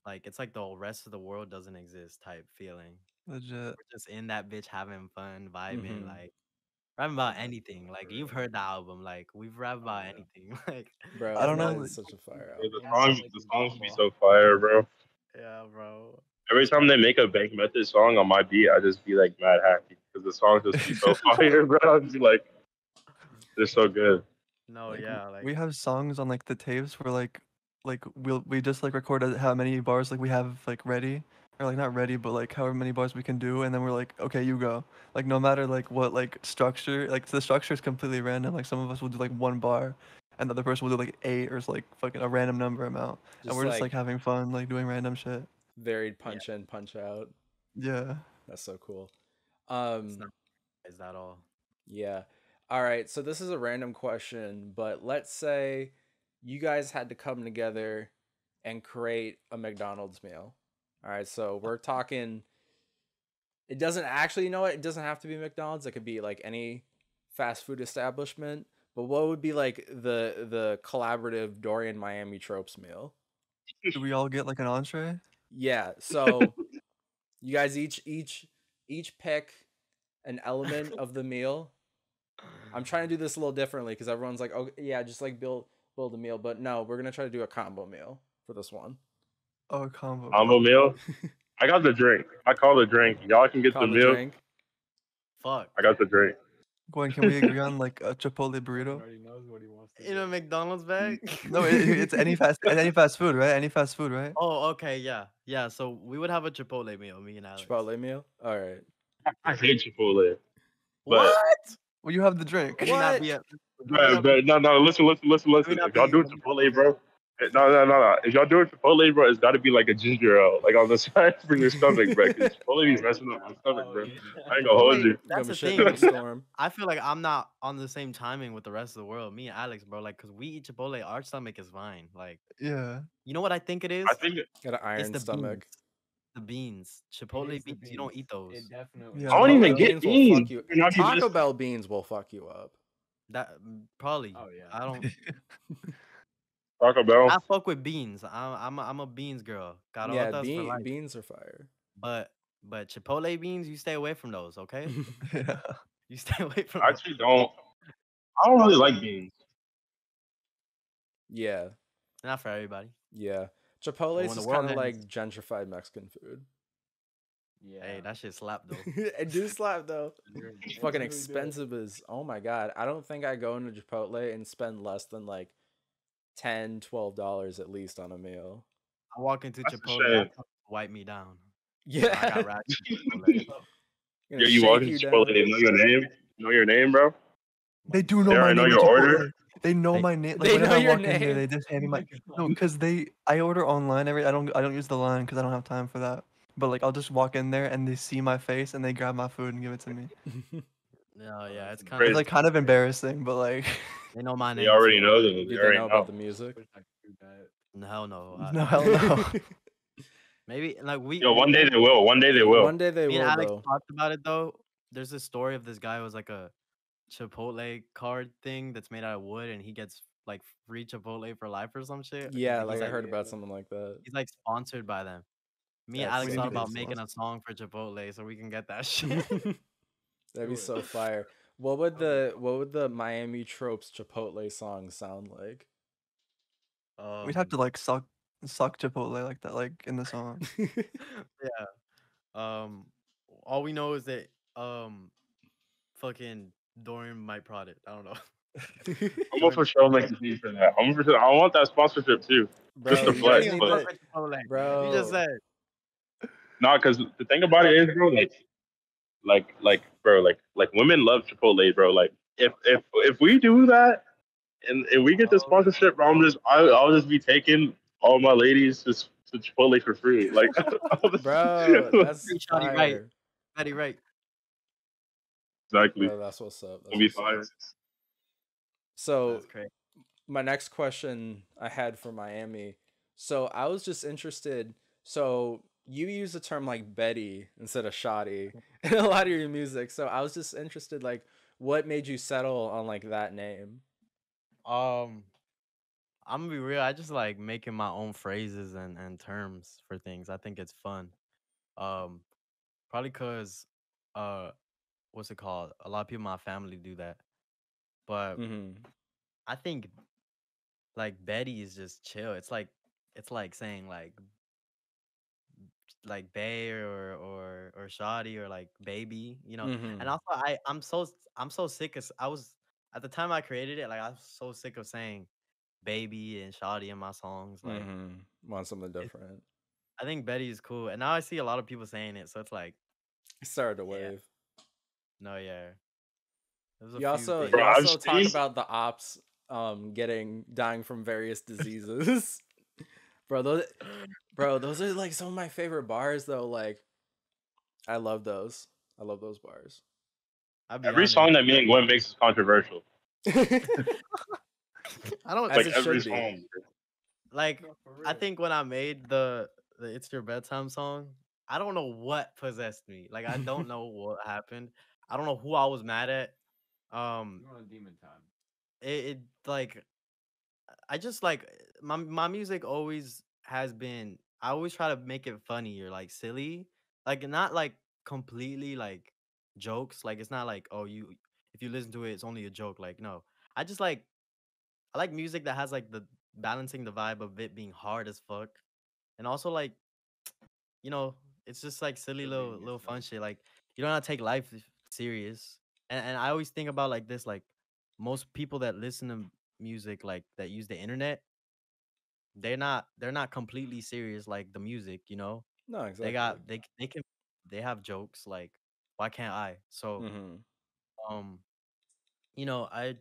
like it's like the rest of the world doesn't exist type feeling. Legit. We're just in that bitch having fun, vibing, Mhm. like rapping about anything. Like you've heard the album, like we've rapped about anything. Like Bro, I it's don't know. that not is such a fire Yeah, the album. songs be so fire, bro. yeah, bro. Every time they make a Bank Method song on my beat, I just be like mad happy because the songs just be so fire, bro. I just be like, they're so good. No, Like yeah, like we have songs on like the tapes where like we just like recorded how many bars like we have like ready or like not ready but like however many bars we can do, and then we're like, okay, you go. Like no matter like what like structure, like the structure is completely random. Like some of us will do like one bar and the other person will do like eight or like fucking a random number amount, and Just we're just like like having fun like doing random shit. varied yeah, punch in, punch out. Yeah. That's so cool. it's not is that all. Yeah. All right. So this is a random question, but let's say you guys had to come together and create a McDonald's meal. All right. So we're talking. It doesn't actually, you know what? It doesn't have to be McDonald's. It could be like any fast food establishment. But what would be like the collaborative Dorian Miami Tropes meal? Do we all get like an entree? Yeah. So you guys each pick an element of the meal. I'm trying to do this a little differently because everyone's like, oh yeah, just like build a meal. But no, we're gonna try to do a combo meal for this one. Oh, combo Combo meal. meal. I got the drink. I call the drink. Y'all can get Call the the meal. drink. Fuck. I got the drink. Gwen, can we agree on like a Chipotle burrito? already knows what he wants to In a do. McDonald's bag? No, it's any fast food, right? Any fast food, right? Oh, okay, yeah. Yeah, so we would have a Chipotle meal, me and Alex. Chipotle meal. All right. I hate Chipotle, but What? Well, you have the drink. Let me not What? be a let me not be no. Listen. let me If y'all not be do Chipotle, bro, No. If y'all doing Chipotle, bro, it's got to be like a ginger ale, like on the side for your stomach, bro. Because Chipotle be messing up my stomach, bro. I ain't gonna hold Chipotle, you. that's Gonna the be shitting up a thing. storm. I feel like I'm not on the same timing with the rest of the world. Me and Alex, bro, like, cause we eat Chipotle, our stomach is fine. Like, Yeah. you know what I think it I is? think Got an It's iron the stomach. beans. The beans. It Chipotle is the beans. You don't eat beans. those. It definitely Yeah. I don't is. even Chipotle get beans will fuck beans. you. You're not even Taco just Bell beans will fuck you up. That probably. Oh yeah. I don't. Taco Bell. I fuck with beans. I'm a beans girl. Yeah, Carotas for life. beans are fire. But Chipotle beans, you stay away from those, okay? Yeah. You stay away from I those. actually don't. I don't really like beans. Yeah, Not for everybody. yeah. But Chipotle's when the is world kind of ends, like gentrified Mexican food. Yeah. hey, that shit slap though. It do slap though. It Fucking really does. expensive as, oh my god. I don't think I go into Chipotle and spend less than like $10-$12 at least on a meal. I walk into That's a Chipotle, shame. I wipe me down. Yeah. I got racks from Chipotle. Gonna Yeah, you shake walk you into Chipotle, down. they know your name. Know your name, bro. They do know They my already know name at your order. Chipotle. They know They- my name. Like they whenever know I your walk in there, name? they just hand me my no, because I order online I don't use the line because I don't have time for that. But like I'll just walk in there and they see my face and they grab my food and give it to me. No, yeah, it's kind Crazy. It's like kind of embarrassing, but like They know my They name already too. know them. Do They they already know know. about the music? Wish I could do that. Hell no. no hell no. Maybe like we. Yo, one day they will. One day they will. One day they Me and will Alex though. talked about it though. There's this story of this guy who was like a Chipotle card thing that's made out of wood, and he gets like free Chipotle for life or some shit. Yeah, He's like I like heard about something like that. he's like sponsored by them. Me and That's Alex We so thought need to about crazy. making a song for Chipotle so we can get that shit. That'd be Do so it. fire. What would the Miami Tropes Chipotle song sound like? We'd have to like suck Chipotle like that, like in the song. Yeah. All we know is that fucking Dorian might prod it. I don't know. I'm gonna for sure make a beat for that. I'm for sure. I want that sponsorship too. Bro, Just to you flex, guys need but to, Chipotle. bro. You just said. nah, because the thing about it is, bro, bro, like women love Chipotle, bro. Like if we do that and we get the sponsorship, bro, I'll just be taking all my ladies to Chipotle for free. Like, Bro, that's Free shawty right. fire. Patty right. exactly. Bro, that's what's up. That's It'll be what's up. fire. So That's crazy. my next question I had for Miami. So I was just interested. So you use the term like Betty instead of Shoddy in a lot of your music. So I was just interested, like, what made you settle on like that name? I'm gonna be real. I just like making my own phrases and terms for things. I think it's fun. Probably cause what's it called? A lot of people in my family do that. But Mm-hmm. I think like Betty is just chill. It's like saying like bae or shoddy or like baby, you know. Mm-hmm. And also I'm so sick of I was at the time I created it, like I was so sick of saying baby and shoddy in my songs. Like Mm-hmm. Want something different. I think Betty is cool. And now I see a lot of people saying it, so it's like It started to yeah. wave. No, yeah. There's a You few also things. Bro, you I've also talk seen- about the ops dying from various diseases. Bro, those are like some of my favorite bars though. Like I love those. I love those bars. I'll be Every honest. song that me and Gwen makes is controversial. I don't As Like it every should be. song. like No, for I real. think when I made the It's Your Bedtime song, I don't know what possessed me. Like I don't know what happened. I don't know who I was mad at. You're on demon time. It like I just like my music always has been. I always try to make it funny or like silly, like not like completely like jokes. Like it's not like oh you if you listen to it it's only a joke. Like no, I just like I like music that has like the balancing the vibe of it being hard as fuck, and also like you know it's just like silly Hilarious, little fun like- shit. Like you don't have to take life serious, and I always think about like this like most people that listen to music like that use the internet they're not completely serious like the music, you know. No, exactly. They got they can they have jokes like why can't I? So Mm-hmm. you know I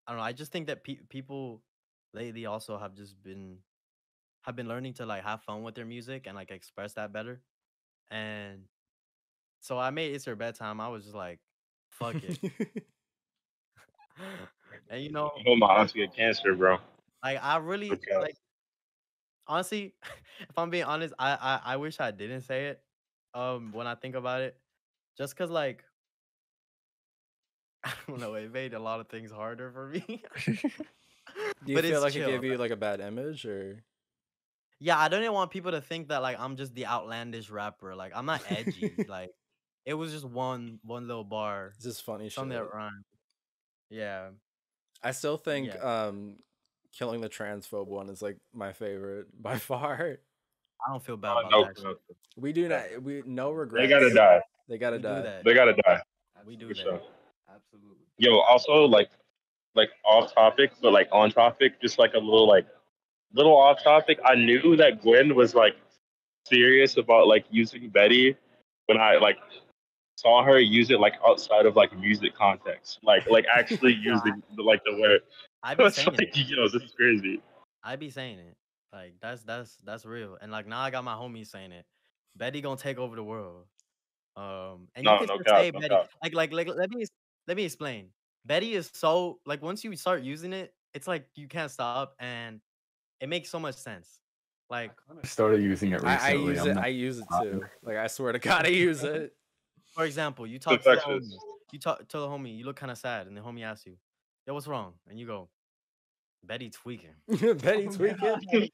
don't know. I just think that people lately also have been learning to like have fun with their music and like express that better. And so I made It's Your Bedtime. I was just like, fuck it. And you know, I hope my auntie get cancer, bro. like I really Okay. like honestly, if I'm being honest, I wish I didn't say it. When I think about it, just cause like I don't know, it made a lot of things harder for me. Do you But feel it's like it chill. gave you like a bad image, or Yeah, I don't even want people to think that like I'm just the outlandish rapper. Like I'm not edgy. Like it was just one little bar, is this funny something shit? that rhymed. Yeah, I still think yeah. killing the transphobe one is like my favorite by far. I don't feel bad Oh, about no, that shit. We do yeah. not we no They gotta regrets. die. They gotta We do die. that. They gotta die We Absolutely. do for that. sure. Absolutely. Yo, also like off topic, but like on topic, just like a little off topic. I knew that Gwen was like serious about like using Betty when I like saw her use it like outside of like music context, like actually No, using the word. I I be was saying like, it. yo, this is crazy. I be saying it. Like that's real. And like now I got my homies saying it. Betty gonna take over the world. And you No, can no just cap, say no Betty. cap. Like let me explain. Betty is so like once you start using it, it's like you can't stop, and it makes so much sense. Like I started using it I recently. use I'm it. not. I use it too. Like I swear to God, I use it. for example, you It's talk to the infectious. homie. You talk to the homie. You look kind of sad, and the homie asks you, "Yo, what's wrong?" And you go, "Betty tweaking." Betty tweaking.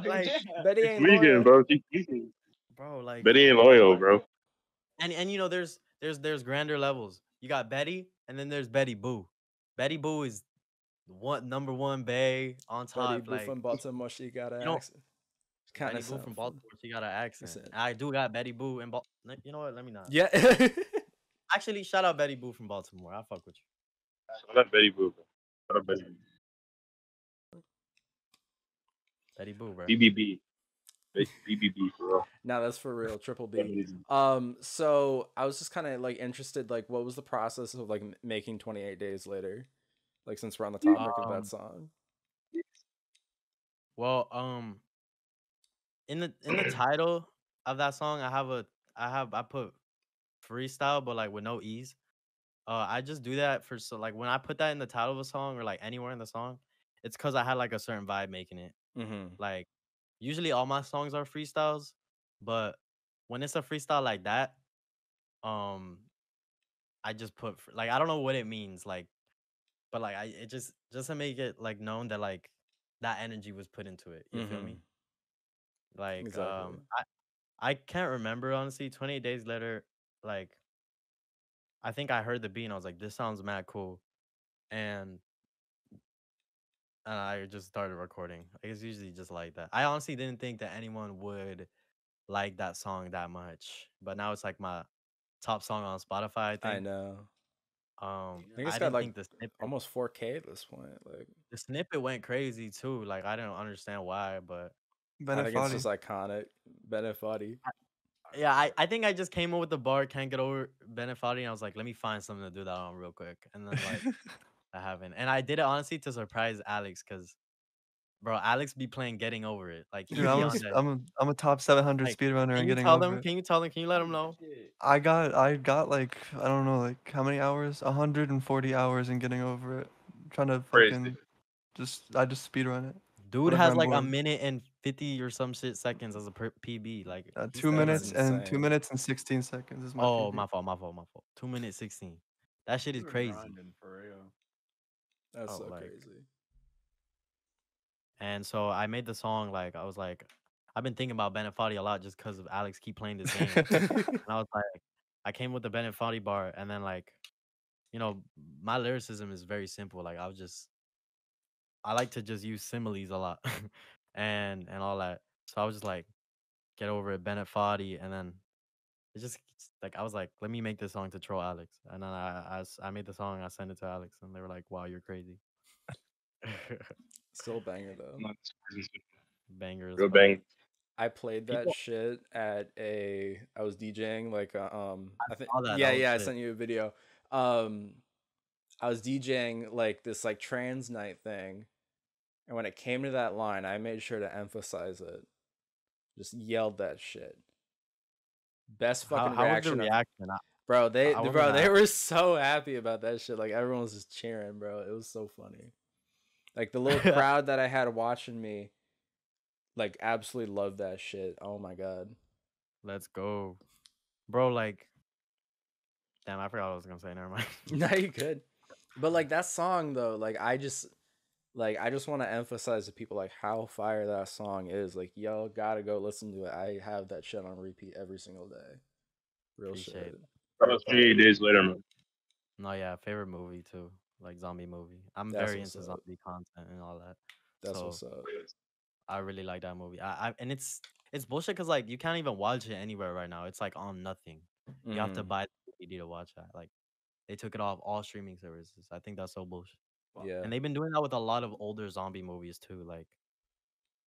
Like, Betty She's ain't tweaking, loyal. bro. She's tweaking. bro, like, Betty ain't loyal, bro. and you know, there's grander levels. You got Betty, and then there's Betty Boo. Betty Boo is one number one bae on Betty top. Boo Like, from Baltimore, she got an you know, accent. Kind Betty of Boo sound from funny. Baltimore, she got an accent. Listen. I do got Betty Boo in Baltimore. You know what? Let me not. Yeah. Actually, shout out Betty Boo from Baltimore. I fuck with you. Shout out Betty Boo, bro. Shout out Betty. Betty Boo, bro. BBB. BBB for real. Now that's for real. Triple B. Amazing. So I was just kind of like interested, like, what was the process of like making 28 Days Later? Like, since we're on the topic of that song. Well, in the title of that song, I put freestyle, but like with no ease. I just do that for so like when I put that in the title of a song or like anywhere in the song, it's because I had like a certain vibe making it. Mm-hmm. Like usually all my songs are freestyles, but when it's a freestyle like that, um, I just put like I don't know what it means, like, but like it just to make it like known that like that energy was put into it. You feel me? Like Exactly. I can't remember honestly. 28 Days Later, like I think I heard the beat and I was like, this sounds mad cool, and I just started recording. It's usually just like that. I honestly didn't think that anyone would like that song that much, but now it's like my top song on Spotify. I I think. know. I think it's I got didn't like think almost 4K at this point. Like, the snippet went crazy too. Like I didn't understand why, but I think it's just Benefati. iconic. Benefati. yeah, I think I just came up with the bar "Can't Get Over Benefati," and I was like, let me find something to do that on real quick, and then like I haven't, and I did it honestly to surprise Alex, cause bro, Alex be playing Getting Over It, like he Dude, be I'm a on s- that. I'm a top 700 Like, speedrunner can and you getting tell over them? it. Can you tell them? Can you let them know? I got like I don't know like how many hours? 140 hours in getting over it. Trying to Crazy. fucking I just speedrun it. Dude Whenever has I'm like a bored. minute and 50 or some shit seconds as a PB. Like he's 2 crazy. minutes and 2 insane. minutes and 16 seconds is my Oh, PB. my fault. 2 minutes 16. That shit is crazy. For real. That's Oh, so like, crazy. and so I made the song. Like I was like, I've been thinking about Benefati a lot just because of Alex keep playing this game. And I was like, I came with the Benefati bar, and then like, you know, my lyricism is very simple. Like I like to just use similes a lot, and all that. So I was just like, get over it, Benefati, and then it's like I was like, let me make this song to troll Alex, and then I made the song, I sent it to Alex, and they were like, wow, you're crazy. Still a banger though. That's crazy. Banger as Real fuck. bang. I played that People shit at I was DJing like I think saw that. yeah, That was I sick. sent you a video. I was DJing like this like trans night thing, And when it came to that line, I made sure to emphasize it. Just yelled that shit. Best fucking How was the reaction of reaction? bro. I wanted to They ask. were so happy about that shit. Like everyone was just cheering, bro. It was so funny. Like the little crowd that I had watching me, like absolutely loved that shit. Oh my god. Let's go, bro. Like, damn, I forgot what I was gonna say. Never mind. No, you could. But like that song though, I just want to emphasize to people like how fire that song is. Like, yo, gotta go listen to it. I have that shit on repeat every single day. Real Appreciate shit. it. That was 28 days later, man. No, yeah, favorite movie too, like zombie movie. I'm That's very what's into up. zombie content and all that. That's So what's up. I really like that movie. And it's bullshit because like you can't even watch it anywhere right now. It's like on nothing. You have to Mhm. buy the DVD to watch that. Like they took it off all streaming services. I think that's so bullshit. Yeah. And they've been doing that with a lot of older zombie movies too. Like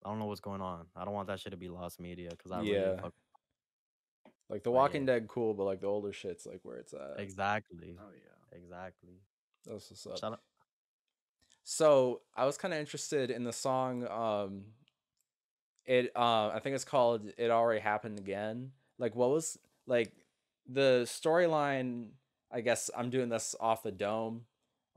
I don't know what's going on. I don't want that shit to be lost media because I really Yeah. fuck. Like The But Walking yeah, Dead, cool, but like the older shit's like where it's at. exactly, Oh yeah. exactly. That's what's up. Shout out. So I was kind of interested in the song. I think it's called "It Already Happened Again." Like, what was like the storyline? I guess I'm doing this off the dome.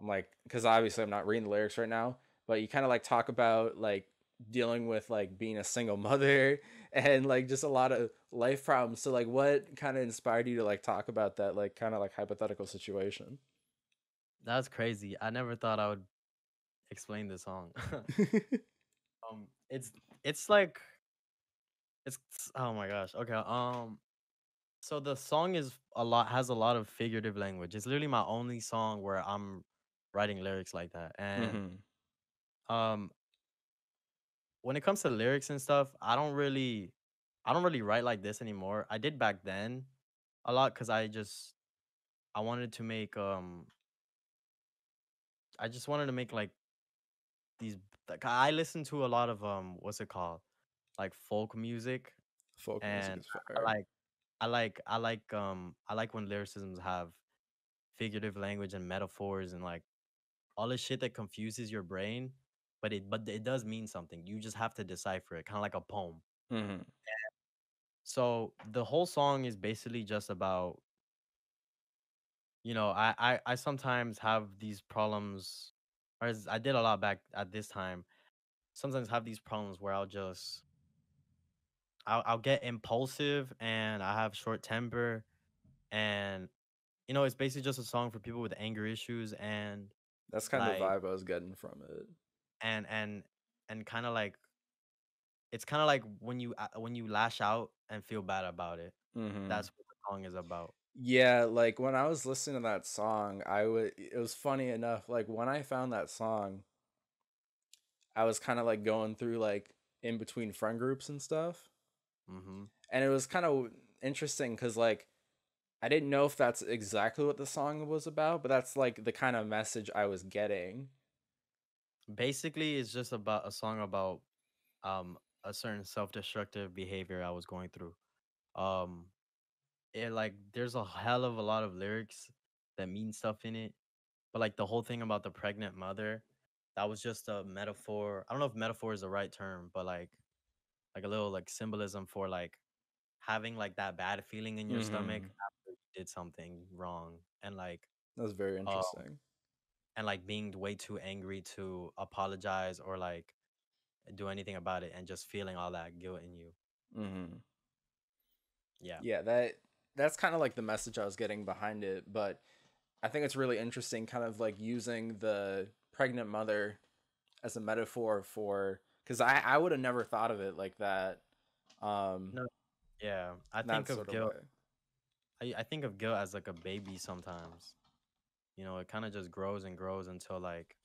I'm like, because obviously I'm not reading the lyrics right now, but you kind of like talk about like dealing with like being a single mother and like just a lot of life problems. So like, what kind of inspired you to like talk about that like kind of like hypothetical situation? That's crazy. I never thought I would explain this song. um, it's it's like it's oh my gosh. Okay. So the song has a lot of figurative language. It's literally my only song where I'm writing lyrics like that. And Mm-hmm. um, when it comes to lyrics and stuff, I don't really write like this anymore. I did back then a lot because I wanted to make I just wanted to make like these like I listen to a lot of what's it called? Like folk music Folk music and is fire. I like when lyricisms have figurative language and metaphors and like all this shit that confuses your brain, but it does mean something. You just have to decipher it, kind of like a poem. Mm-hmm. So the whole song is basically just about, I sometimes have these problems, I did a lot back at this time. Sometimes have these problems where I'll get impulsive and I have short temper, and it's basically just a song for people with anger issues and That's kind of the like vibe I was getting from it. and and and kind of like it's kind of like when you lash out and feel bad about it. Mm-hmm. That's what the song is about. Yeah, like when I was listening to that song, it was funny enough, like when I found that song, I was kind of like going through like in between friend groups and stuff. Hmm. And it was kind of interesting cuz like I didn't know if that's exactly what the song was about, but that's like the kind of message I was getting. Basically, it's just about a song about a certain self-destructive behavior I was going through. Um, like there's a hell of a lot of lyrics that mean stuff in it, but like the whole thing about the pregnant mother, that was just a metaphor. I don't know if metaphor is the right term, but like a little like symbolism for like having like that bad feeling in your stomach Mhm. after you did something wrong, and That was very um interesting. like being way too angry to apologize or like do anything about it and just feeling all that guilt in you. Mhm. Yeah. Yeah, that's kind of like the message I was getting behind it, but I think it's really interesting kind of like using the pregnant mother as a metaphor for because I would have never thought of it like that. Um, No. Yeah. in that sort of way. I think of guilt as like a baby sometimes. It kind of just grows and grows until like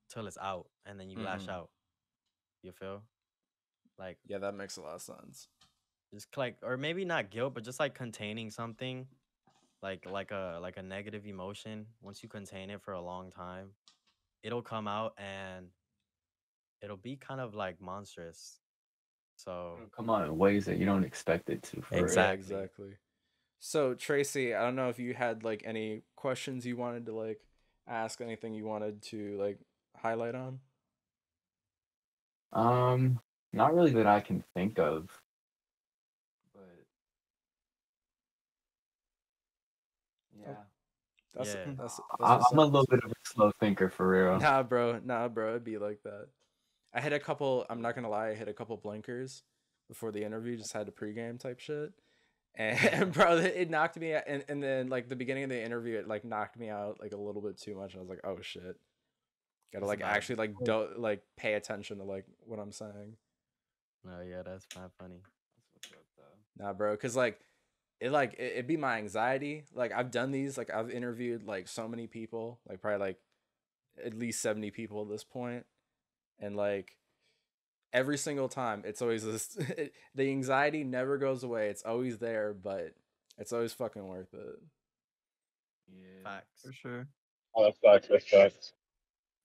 till it's out and then you lash Hmm. out. You feel? Like Yeah, that makes a lot of sense. just like or maybe not guilt, but just like containing something like a negative emotion. Once you contain it for a long time, it'll come out and it'll be kind of like monstrous. So It'll come out in ways that you don't expect it to, for real. Yeah, exactly. exactly. So Tracy, I don't know if you had like any questions you wanted to like ask, anything you wanted to like highlight on. Not really that I can think of, but yeah. That's Yeah. that's I, what's I'm a up. little bit of a slow thinker for real. Nah, bro. Nah, bro. It'd be like that. I hit a couple. I'm not gonna lie. I hit a couple blinkers before the interview. Just had a pregame type shit, and bro, it knocked me. And then like the beginning of the interview, it like knocked me out like a little bit too much. I was like, oh shit. Gotta It's like about actually like like pay attention to like what I'm saying. Oh yeah, that's not funny. That's what's up, though. Nah, bro. Cause it'd be my anxiety. Like I've done these. Like I've interviewed like so many people. Like probably like at least 70 people at this point, and like every single time it's always this the anxiety never goes away. It's always there, but it's always fucking worth it. Yeah. Facts. For sure. Oh, that's facts. That's facts.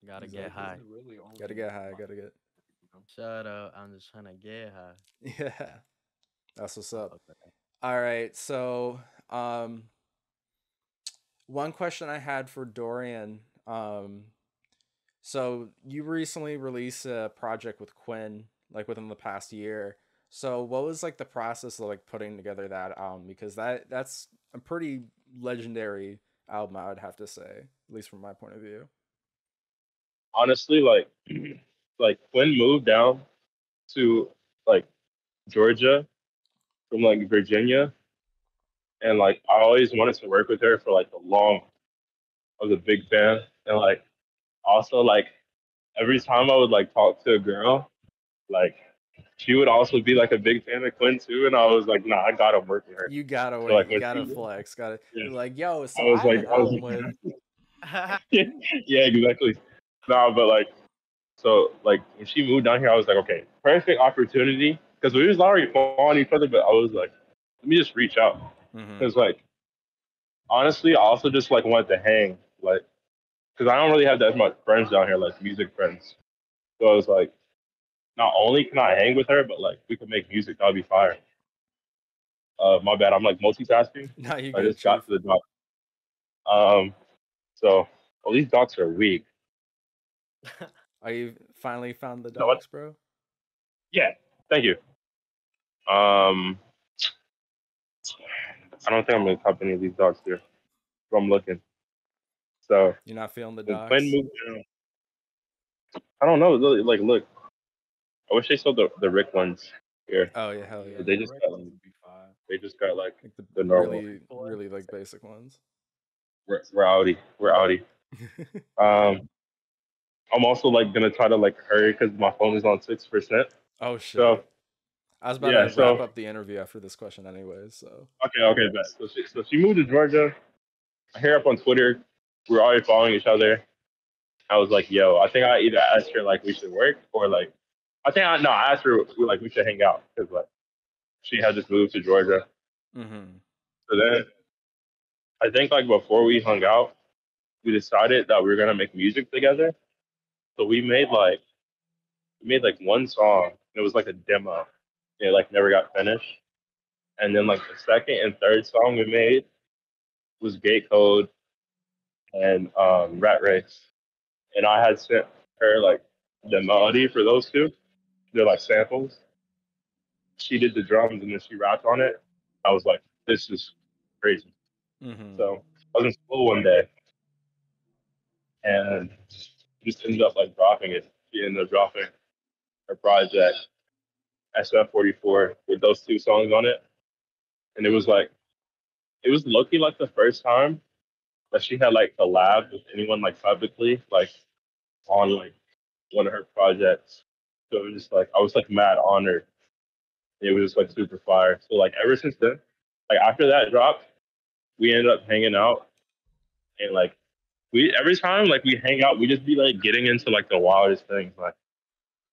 Gotta He's get like, high. this is really only Gotta get high. my- Gotta get Shut up. I'm just trying to get high. yeah. That's what's I up. fuck with that. All right, so one question I had for Dorian. So you recently released a project with Quinn, like within the past year. So what was like the process of like putting together that album? Because that's a pretty legendary album, I would have to say, at least from my point of view. Honestly, like like Quinn moved down to like Georgia from like Virginia, and like I always wanted to work with her for like a long. I was a big fan, and like also like every time I would like talk to a girl, like she would also be like a big fan of Quinn too, and I was like, nah, I gotta work with her. You gotta So wait, like you when gotta she, flex, gotta yeah, be like, yo, I so was I have like, an album with. yeah, exactly. Nah, but like, so like when she moved down here, I was like, okay, perfect opportunity because we was already following each other, but I was like, let me just reach out Mm-hmm. because like honestly, I also just like wanted to hang, like, because I don't really have that much friends down here, like music friends. So I was like, not only can I hang with her, but like we could make music. That would be fire. My bad. I'm like multitasking. Now you I good, just got Chief. to the doc. So well, these docs are weak. Are you finally found the No, what? docs, bro? Yeah. Thank you. I don't think I'm gonna copy any of these docs here. But I'm looking. So You're not feeling the when Quinn docs? moved down, I don't know. Really, like, look. I wish they sold the Rick ones here. Oh yeah, hell yeah. But they the just Rick got ones would be fine. they just got like Like the the normal. really like basic ones. We're outie. We're outie. I'm also like gonna try to like hurry because my phone is on 6%. Oh shit. So I was about yeah, to so wrap up the interview after this question anyways, so okay, bet. So she moved to Georgia. I hear up on Twitter. We're already following each other. I was like, yo, I think I either asked her like we should work or like I asked her like we should hang out because like she had just moved to Georgia. mm-hmm. So then I think like before we hung out, we decided that we were gonna make music together. So we made like one song. It was like a demo. It like never got finished. And then like the second and third song we made was Gate Code and Rat Race. And I had sent her like the melody for those two. They're like samples. She did the drums and then she rapped on it. I was like, this is crazy. Mm-hmm. So I was in school one day and just ended up like dropping it. She ended up dropping her project SF44 with those two songs on it. And it was lucky like the first time that she had like collabed with anyone like publicly, like on like one of her projects. So it was just like I was like mad honored. It was just like super fire. So like ever since then, like after that drop, we ended up hanging out and like we every time like we hang out, we just be like getting into like the wildest things. Like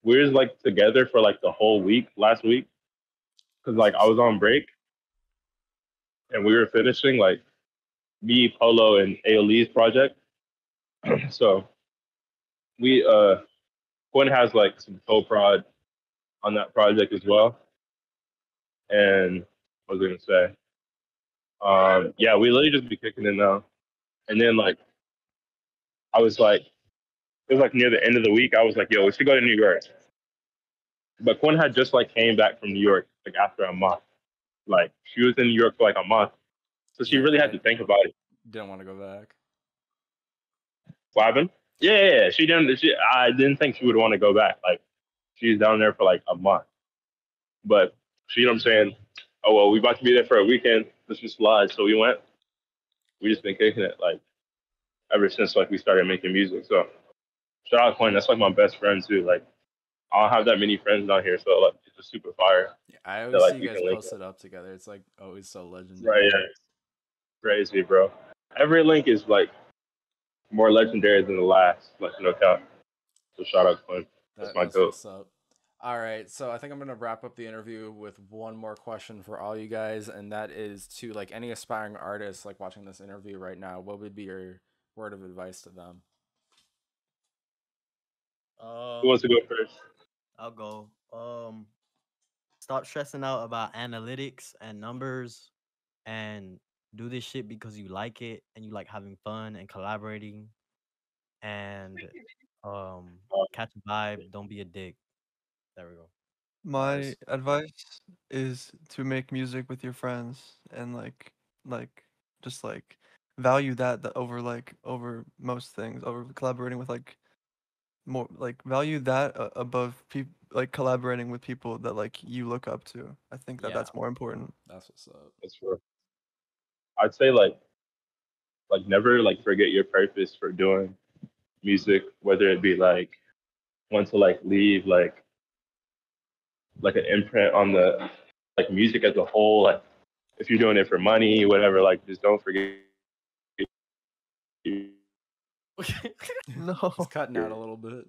we were just like together for like the whole week last week because That's like I what's was up. on break and we were finishing like me, Polo, and Aolee's project. So we Quinn has like some co-prod on that project as well. And what was I gonna say? Yeah, we literally just be kicking it now. And then like I was like, it was like near the end of the week. I was like, yo, we should go to New York. But Quinn had just like came back from New York like after a month. Like she was in New York for like a month, so she Yeah, really had I to think about it. didn't want to go back. What happened? Yeah. She didn't. I didn't think she would want to go back. Like she's down there for like a month, but she, you know what I'm saying? Oh well, we about to be there for a weekend. Let's just slide. So we went. We just been kicking it like ever since like we started making music. So shout out Quinn. That's like my best friend too. Like I don't have that many friends down here, so like it's just super fire Yeah, I that always see like you we guys can link posted up. up together. It's like always so Right? legendary. Yeah. Crazy, bro. Every link is like more legendary than the last. Like no doubt. So shout out Quinn. That's my That's goat. what's up. All right, so I think I'm gonna wrap up the interview with one more question for all you guys, and that is to like any aspiring artists like watching this interview right now. What would be your word of advice to them? Who wants to go first? I'll go. Stop stressing out about analytics and numbers, and do this shit because you like it and you like having fun and collaborating, and catch a vibe. Don't be a dick. There we go. My Bars. advice is to make music with your friends and like just like value that over over most things, over collaborating with more like value that above people like collaborating with people that like you look up to. I think that Yeah, that's more important. that's what's up. That's true. I'd say like never like forget your purpose for doing music, whether it be like want to like leave like an imprint on the like music as a whole. Like if you're doing it for money, whatever, like just don't forget your No. It's cutting out a little bit.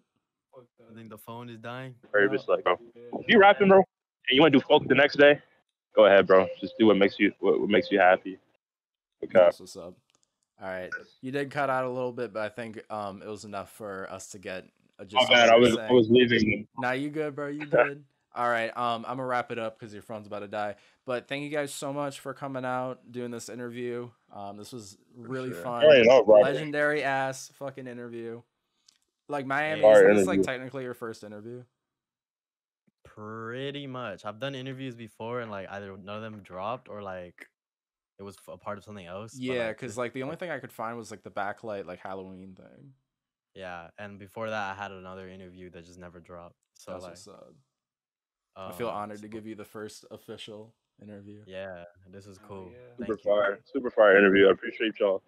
I think the phone is dying. purpose. Like bro, if you rapping, bro, and you want to do folk the next day, go ahead, bro. Just do what makes you happy. Okay. That's what's up. All right, you did cut out a little bit, but I think it was enough for us to get a My gist of bad. what I you're was saying. leaving. Nah, you good, bro. You good. All right. I'm gonna wrap it up because your phone's about to die. But thank you guys so much for coming out, doing this interview. This was really sure. fun, All right, no problem. legendary ass fucking interview. Like Miami, Hey. isn't Alright, this like interview. technically your first interview? Pretty much. I've done interviews before and like either none of them dropped or like it was a part of something else. But Yeah, like because this, like the only thing I could find was like the backlight like Halloween thing. yeah. And before that, I had another interview that just never dropped. So That's like, what's up. I feel honored to so, give you the first official interview. yeah, this is Oh, cool. yeah. Super Thank you. super fire interview. I appreciate y'all.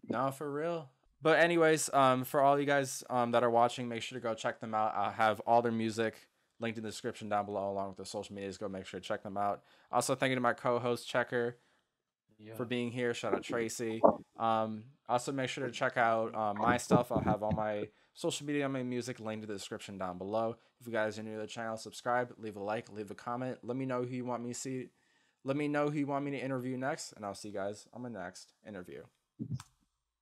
No, for real. But anyways, for all you guys that are watching, make sure to go check them out. I'll have all their music linked in the description down below, along with their social medias. Go make sure to check them out. Also, thank you to my co-host Checker for being here. Shout out Tracy. Also, make sure to check out my stuff. I'll have all my social media and my music linked in the description down below. If you guys are new to the channel, subscribe, leave a like, leave a comment. Let me know who you want me to see. Let me know who you want me to interview next, and I'll see you guys on my next interview.